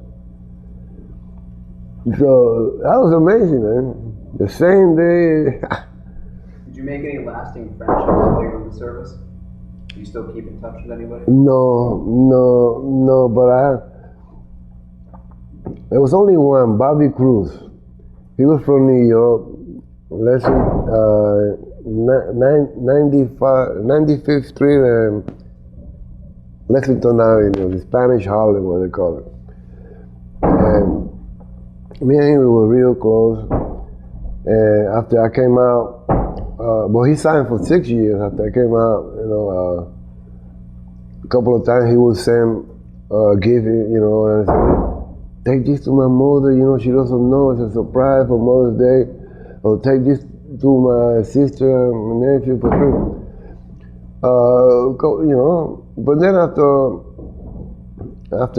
So that was amazing, man. The same day. Did you make any lasting friendships while you were in the service? Do you still keep in touch with anybody? No, but there was only one, Bobby Cruz. He was from New York, 95th Street and Lexington Avenue, the Spanish Harlem, what they call it. And me and him, we were real close. And after I came out, well, he signed for 6 years. After I came out, a couple of times he would send gift, and I said, take this to my mother, she doesn't know, it's a surprise for Mother's Day. Or take this to my sister and nephew for free. But then after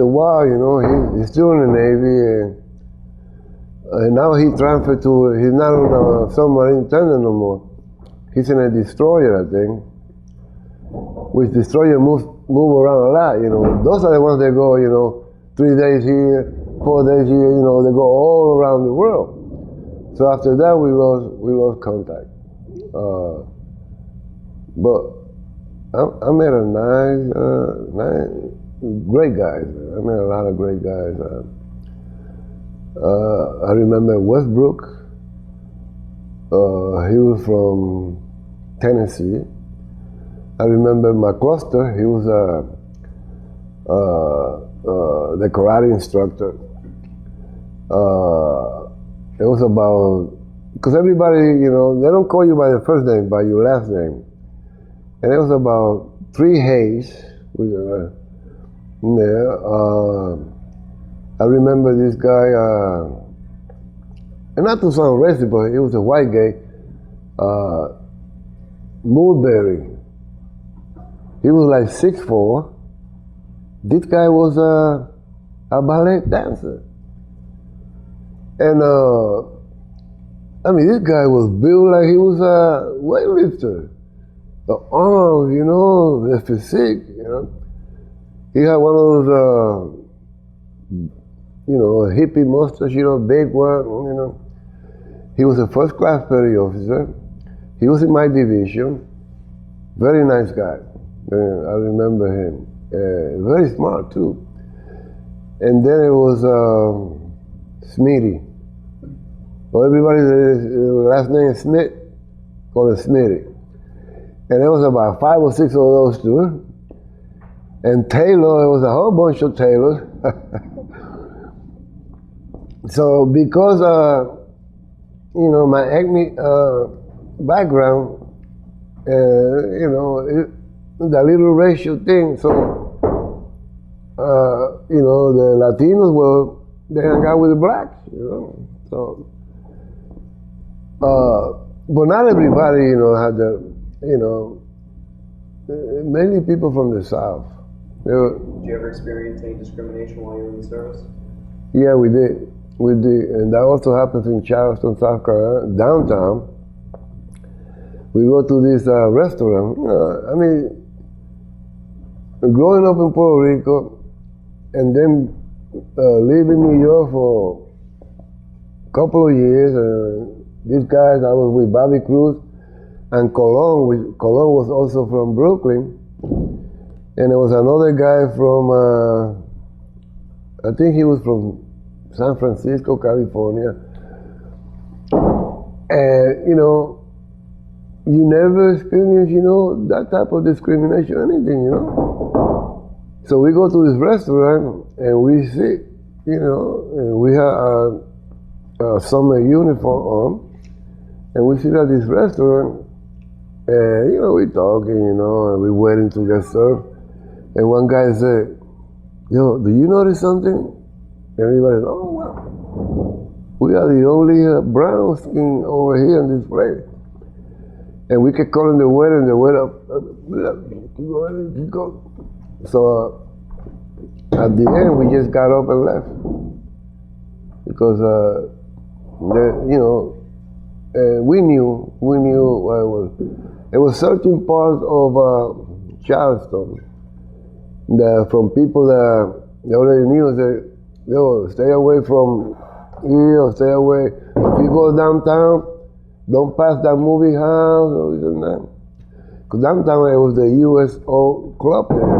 a while, he's still in the Navy, and now he transferred he's not on a submarine tender no more. He's in a destroyer, I think, which destroyer move around a lot, Those are the ones that go, 3 days here, 4 days here, they go all around the world. So after that, we lost contact. But I met a nice, great guys. I met a lot of great guys. I remember Westbrook. He was from Tennessee. I remember McCluster. He was the karate instructor. It was about, because everybody, you know, they don't call you by the first name, by your last name. And it was about 3 Hayes. There. I remember this guy, and not to sound racist, but he was a white guy, Mulberry. He was like 6'4". This guy was a ballet dancer. And I mean, this guy was built like he was a weightlifter. The arms, you know, the physique, you know. He had one of those, you know, a hippie mustache, you know, big one, you know. He was a first-class petty officer. He was in my division. Very nice guy. I remember him. Very smart, too. And then it was Smitty. So everybody's last name is Smith, called him Smitty. And there was about 5 or 6 of those two. And Taylor, it was a whole bunch of Taylors. So because, you know, my ethnic background, you know, the little racial thing, so, you know, the Latinos were, they hung out with the blacks, you know, so. But not everybody, you know, had the, you know, mainly people from the South. Did you ever experience any discrimination while you were in the service? Yeah, we did. We did. And that also happens in Charleston, South Carolina, downtown. We go to this restaurant. You know, I mean, growing up in Puerto Rico and then living in New York for a couple of years, these guys, I was with Bobby Cruz and Colon. Colon was also from Brooklyn. And there was another guy from, I think he was from San Francisco, California. And, you know, you never experience, you know, that type of discrimination or anything, you know. So we go to this restaurant and we sit, you know, and we have a summer uniform on, and we sit at this restaurant, and, you know, we talking, you know, and we waiting to get served. And one guy said, yo, do you notice something? And everybody said, oh, wow. We are the only brown skin over here in this place. And we kept calling the waiter, and the waiter, keep going. So at the end, we just got up and left. Because, you know, we knew what it was. It was certain parts of Charleston that from people that they already knew, say, yo, stay away from here, stay away. If you go downtown, don't pass that movie house or this and that. Because downtown it was the USO club there,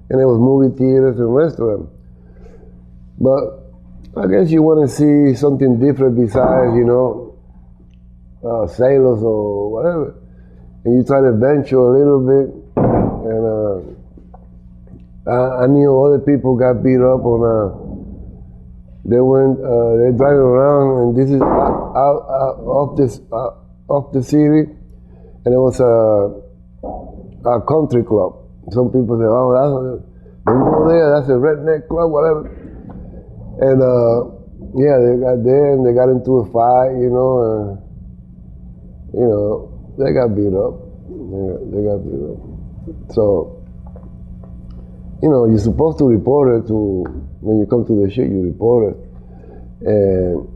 and there was movie theaters and restaurants. But I guess you want to see something different besides, you know, sailors or whatever. And you try to venture a little bit, and I knew other people got beat up on, they're driving around, and this is off the city, and it was a country club. Some people say, oh, don't go there, that's a redneck club, whatever. And yeah, they got there and they got into a fight, you know, and, you know, they got beat up. They got beat up. So, you know, you're supposed to report it when you come to the shit, you report it. And,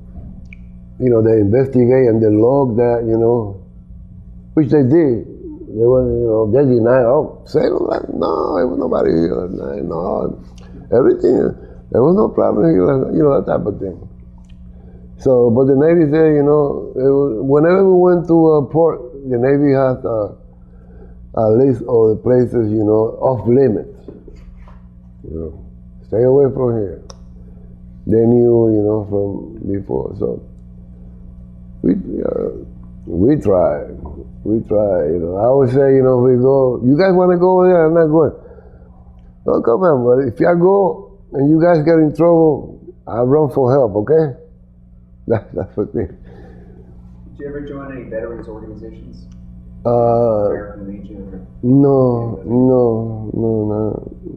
you know, they investigate and they log that, you know, which they did. They were, you know, they denied, oh, say that? No, there was nobody here last night, no. Everything, there was no problem here last night, you know, that type of thing. So, but the Navy said, you know, whenever we went to a port, the Navy has a list of the places, you know, off limits. You know, stay away from here. They knew, you know, from before. So we try, you know. I always say, you know, we go, you guys want to go over there? I'm not going. Oh, come on, but if y'all go and you guys get in trouble, I'll run for help, okay? That's the thing. Did you ever join any veterans organizations? American Legion? Or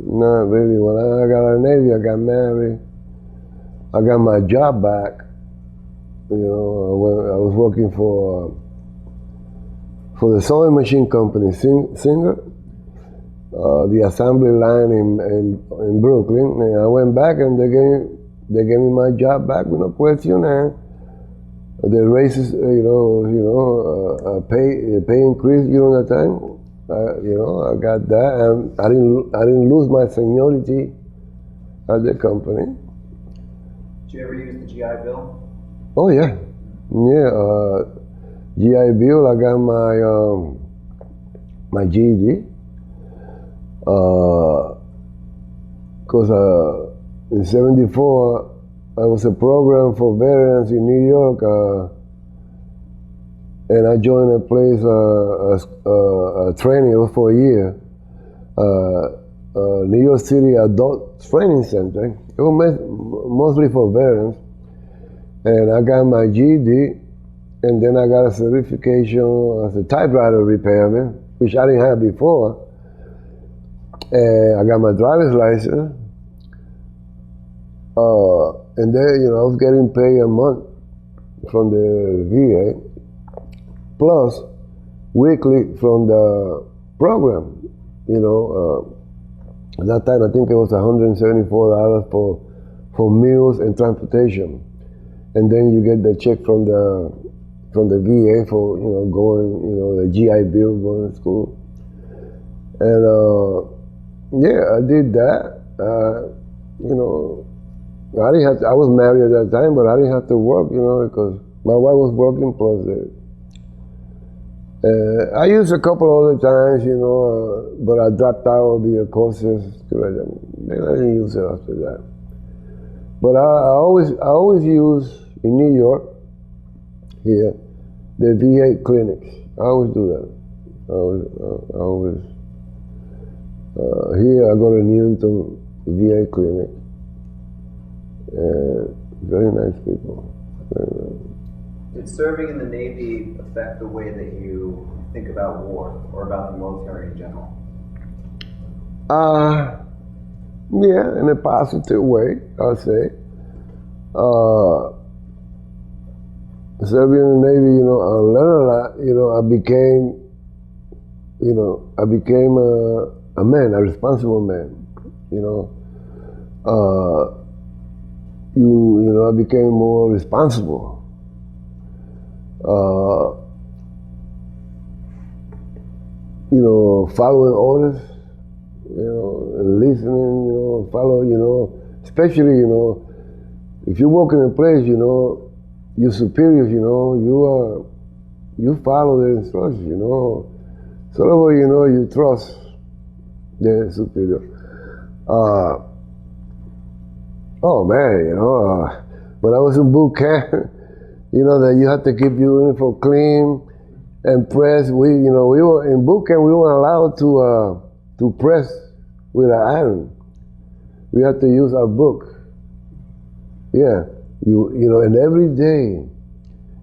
Not really. When I got out of the Navy, I got married. I got my job back. You know, when I was working for the sewing machine company, Singer, the assembly line in Brooklyn. And I went back, and they gave me my job back with no question. And the raises, pay increase during that time. I got that, and I didn't lose my seniority at the company. Did you ever use the GI Bill? Oh yeah. GI Bill. I got my GED. Because in '74. I was a program for veterans in New York, and I joined a place, a training. It was for a year. New York City Adult Training Center. It was mostly for veterans. And I got my GED, and then I got a certification as a typewriter repairman, which I didn't have before. And I got my driver's license. And then, I was getting paid a month from the VA, plus weekly from the program. At that time, I think it was $174 for meals and transportation. And then you get the check from the VA for, going, the GI Bill, going to school. And, I did that. I didn't have to, I was married at that time, but I didn't have to work, because my wife was working plus I used a couple other times, but I dropped out of the courses. I didn't use it after that. But I always use in New York here the VA clinics. I always do that. I always here I go to Newton VA clinic. Very nice people. Did serving in the Navy affect the way that you think about war or about the military in general? Yeah, in a positive way, I'll say. Serving in the Navy, I learned a lot. I became a man, a responsible man. I became more responsible. Following orders, and listening, follow, especially, if you work in a place, your superiors, you follow the instructions, So that way, you trust the superior. Oh man, when I was in boot camp, that you have to keep your uniform clean and press. We were in boot camp. We weren't allowed to press with an iron. We had to use our book. Yeah, and every day,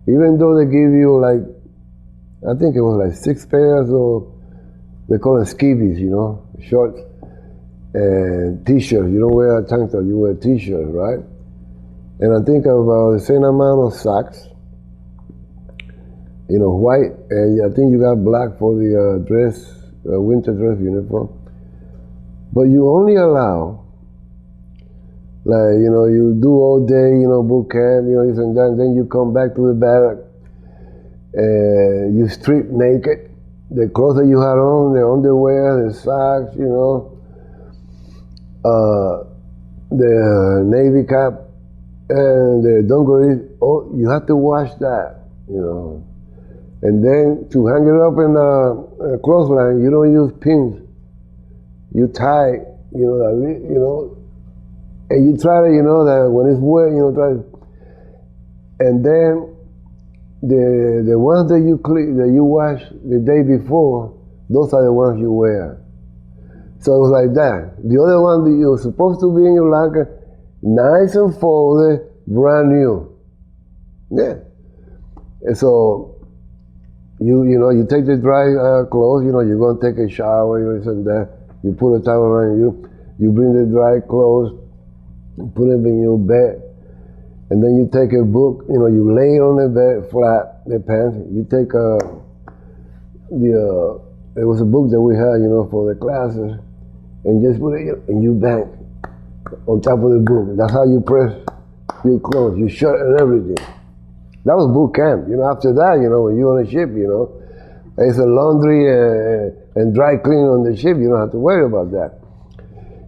even though they give you I think it was 6 pairs of, they call them skivvies, shorts. And t-shirts. You don't wear a tank top, you wear t-shirts, right? And I think about the same amount of socks, white, and I think you got black for the winter dress uniform. But you only allow, you do all day, boot camp, this and that, and then you come back to the barrack, and you strip naked, the clothes that you had on, the underwear, the socks, the Navy cap and the dungarees, you have to wash that, And then to hang it up in a clothesline, you don't use pins. You tie, and you try to, that when it's wet, try to, and then the ones that you wash the day before, those are the ones you wear. So it was like that. The other one that you're supposed to be in your locker, nice and folded, brand new. Yeah. And so you take the dry clothes. You're gonna take a shower, this and that. You put a towel around you. You bring the dry clothes, put them in your bed, and then you take a book. You lay on the bed flat, the pants. You take it was a book that we had, for the classes, and just put it, and you bang on top of the book. That's how you press your clothes, your shirt and everything. That was boot camp. After that, when you're on a ship, there's a laundry and dry cleaning on the ship. You don't have to worry about that.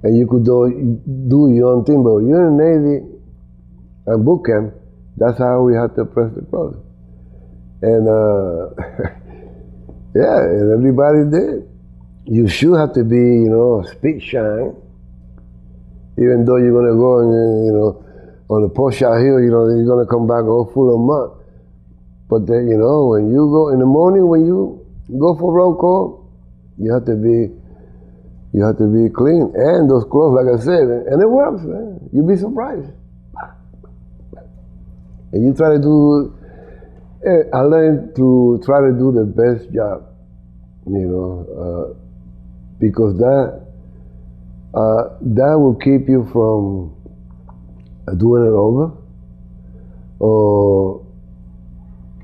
And you could do your own thing, but when you're in the Navy and boot camp, that's how we had to press the clothes. And yeah, and everybody did. You should have to be, speak shine, even though you're gonna go and, on the push out hill, you're gonna come back all full of mud. But then, when you go in the morning, when you go for roll call, you have to be clean. And those clothes, like I said, and it works, man. You'd be surprised. And you try to do, I learned to try to do the best job, because that will keep you from doing it over, or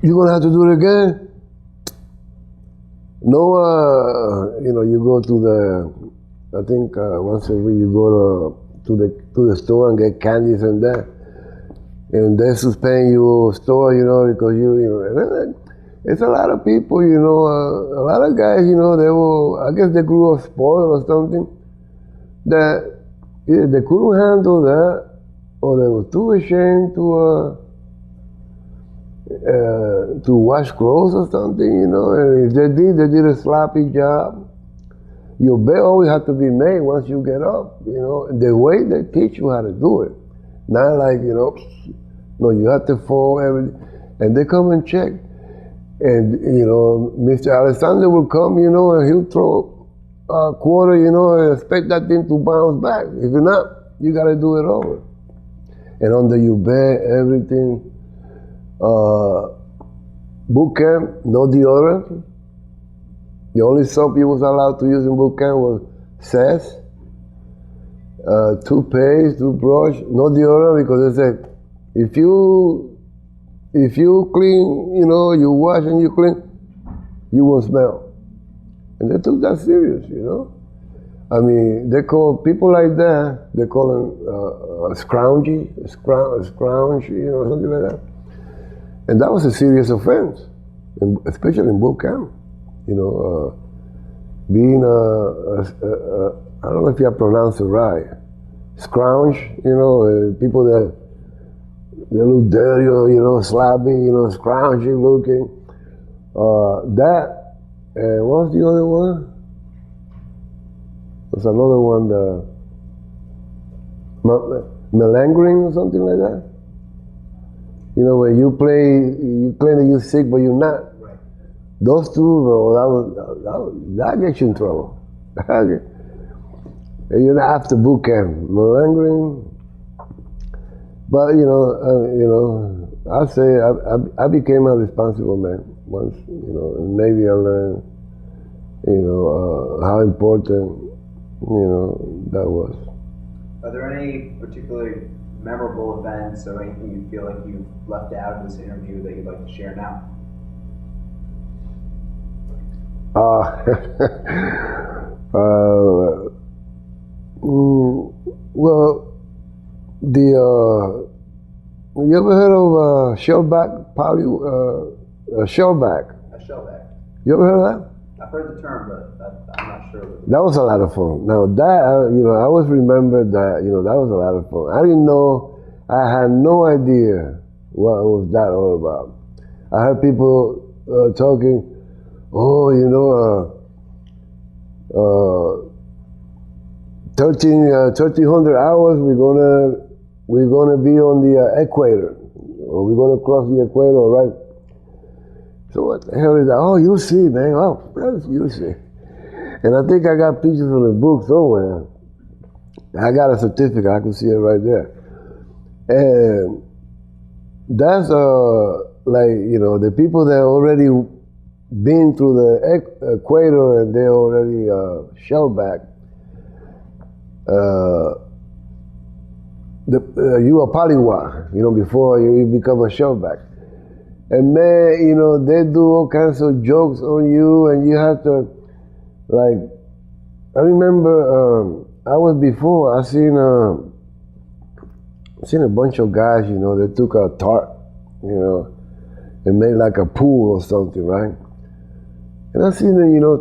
you're gonna have to do it again. No, you go to the, I think once a week you go to the store and get candies and that, and they suspend your store, because it's a lot of people, a lot of guys, they will, I guess they grew up spoiled or something, that either they couldn't handle that, or they were too ashamed to wash clothes or something, and if they did a sloppy job. Your bed always had to be made once you get up, the way they teach you how to do it. Not like, no, you have to fold everything, and they come and check. And, Mr. Alexander will come, and he'll throw a quarter, and expect that thing to bounce back. If you're not, you gotta do it over. And under your bed, everything. Boot camp, no deodorant. The only soap you was allowed to use in boot camp was Cess, toothpaste, toothbrush, no deodorant, because they said, if you clean, you wash and you clean, you won't smell. And they took that serious, I mean, they call people like that, they call them scroungy, scrounge, something like that. And that was a serious offense, especially in boot camp. Being I don't know if I pronounce it right, scrounge, people that they look dirty, sloppy, scroungy looking. That, and what's the other one? There's another one, malingering or something like that. When you claim that you're sick, but you're not. Right. Those two, that gets you in trouble. And you're not after boot camp, malingering. But I say I became a responsible man once. In the Navy I learned, how important, that was. Are there any particularly memorable events or anything you feel like you've left out of this interview that you'd like to share now? Well, you ever heard of shellback? Shellback. A shellback. You ever heard of that? I've heard the term, but I'm not sure. That was a lot of fun. Now that, I always remember that, that was a lot of fun. I didn't know, I had no idea what was that all about. I heard people talking, 1,300 hours, we're gonna be on the equator, or we're gonna cross the equator, right? So what the hell is that? Oh, you'll see, man. Oh, you'll see. And I think I got pictures from the book somewhere. I got a certificate. I can see it right there. And that's like, you know, the people that already been through the equator and they already shellback. You are polywire, you know, before you become a shellback. And man, you know, they do all kinds of jokes on you, and you have to, like, I remember I was before, I seen a bunch of guys, you know, they took a tarp, you know, and made like a pool or something, right? And I seen them, you know,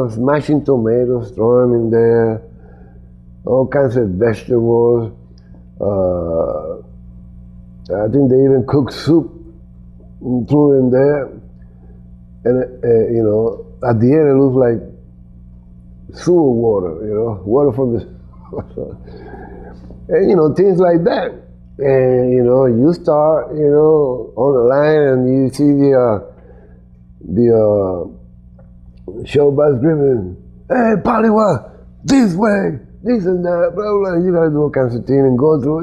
smashing tomatoes, throwing them in there, all kinds of vegetables. I think they even cooked soup and threw in there. And, you know, at the end it looked like sewer water, you know, water from the... and, you know, things like that. And, you know, you start, you know, on the line and you see the showboy screaming, "Hey, Pollywood, this way, this and that, blah, blah." You gotta do all kinds of things and go through.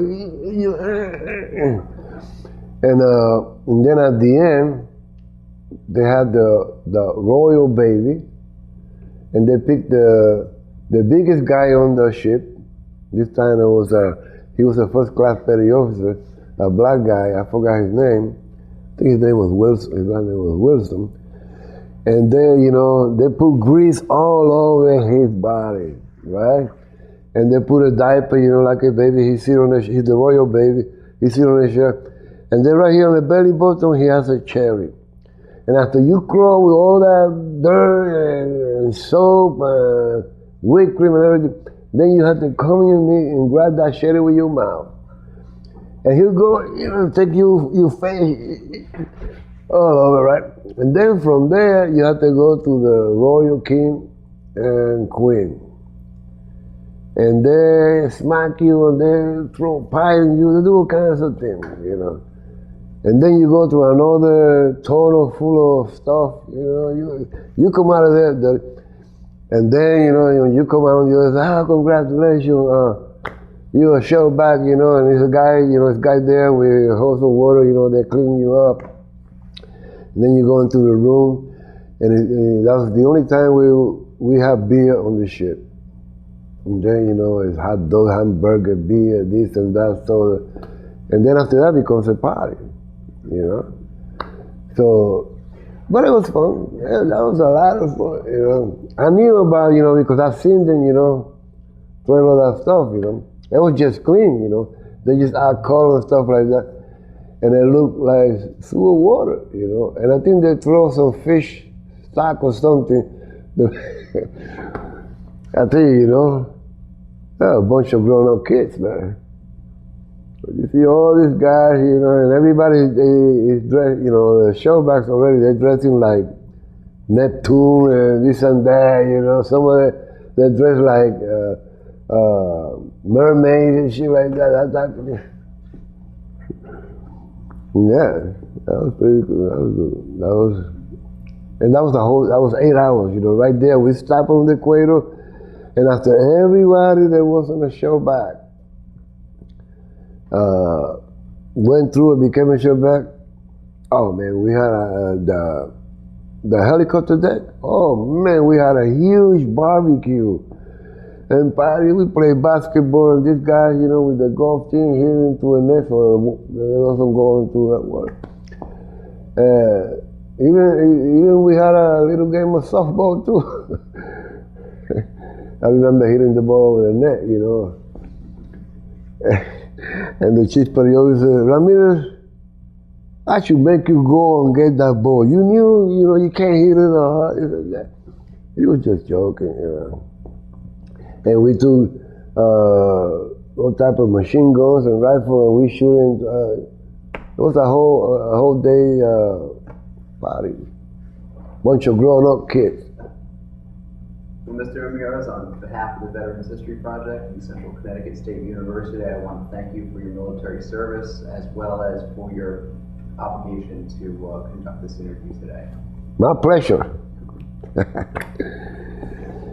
And then at the end, they had the royal baby, and they picked the biggest guy on the ship. This time he was a first class petty officer, a black guy. I forgot his name. I think his name was Wilson. His last name was Wilson. And they, you know, they put grease all over his body, right? And they put a diaper, you know, like a baby. He's the royal baby. He's sitting on his chair. And then right here on the belly button, he has a cherry. And after you crawl with all that dirt and soap and whipped cream and everything, then you have to come in your knee and grab that cherry with your mouth. And he'll go, you know, take your face all over, right? And then from there, you have to go to the royal king and queen. And they smack you and they throw pie in you, they do all kinds of things, you know. And then you go to another tunnel full of stuff, you know, you come out of there, and then, you know, you come out on the other side, congratulations, you're a shellback, you know, and there's a guy, you know, this guy there with a hose of water, you know, they clean you up. And then you go into the room, and that was the only time we have beer on the ship. And then, you know, it's hot dog, hamburger, beer, this and that, soda. And then after that becomes a party, you know. So, but it was fun. Yeah, that was a lot of fun, you know. I knew about, you know, because I've seen them, you know, throwing all that stuff, you know. It was just clean, you know. They just add color and stuff like that. And it looked like sewer water, you know. And I think they throw some fish stock or something. I tell you, you know, a bunch of grown-up kids, man. You see all these guys, you know, and everybody is dressed, you know, the showbacks already, they're dressing like Neptune and this and that, you know. Some of them, they're dressed like mermaids and shit like that type of thing. Yeah, that was pretty cool. That was good. That was 8 hours, you know, right there. We stopped on the equator, and after everybody that was on the show back went through and became a show back, oh man, we had the helicopter deck. Oh man, we had a huge barbecue. And party, we played basketball, and this guy, you know, with the golf team, hit into a net, so there wasn't going to that work. Even we had a little game of softball too. I remember hitting the ball with a net, you know. And the chief periodic said, "Ramirez, I should make you go and get that ball. You knew, you know, you can't hit it or hard." He was just joking, you know. And we took all type of machine guns and rifles, and we shooting. It was a whole day party. Bunch of grown-up kids. Well, Mr. Ramirez, on behalf of the Veterans History Project and Central Connecticut State University, I want to thank you for your military service as well as for your obligation to conduct this interview today. My pleasure.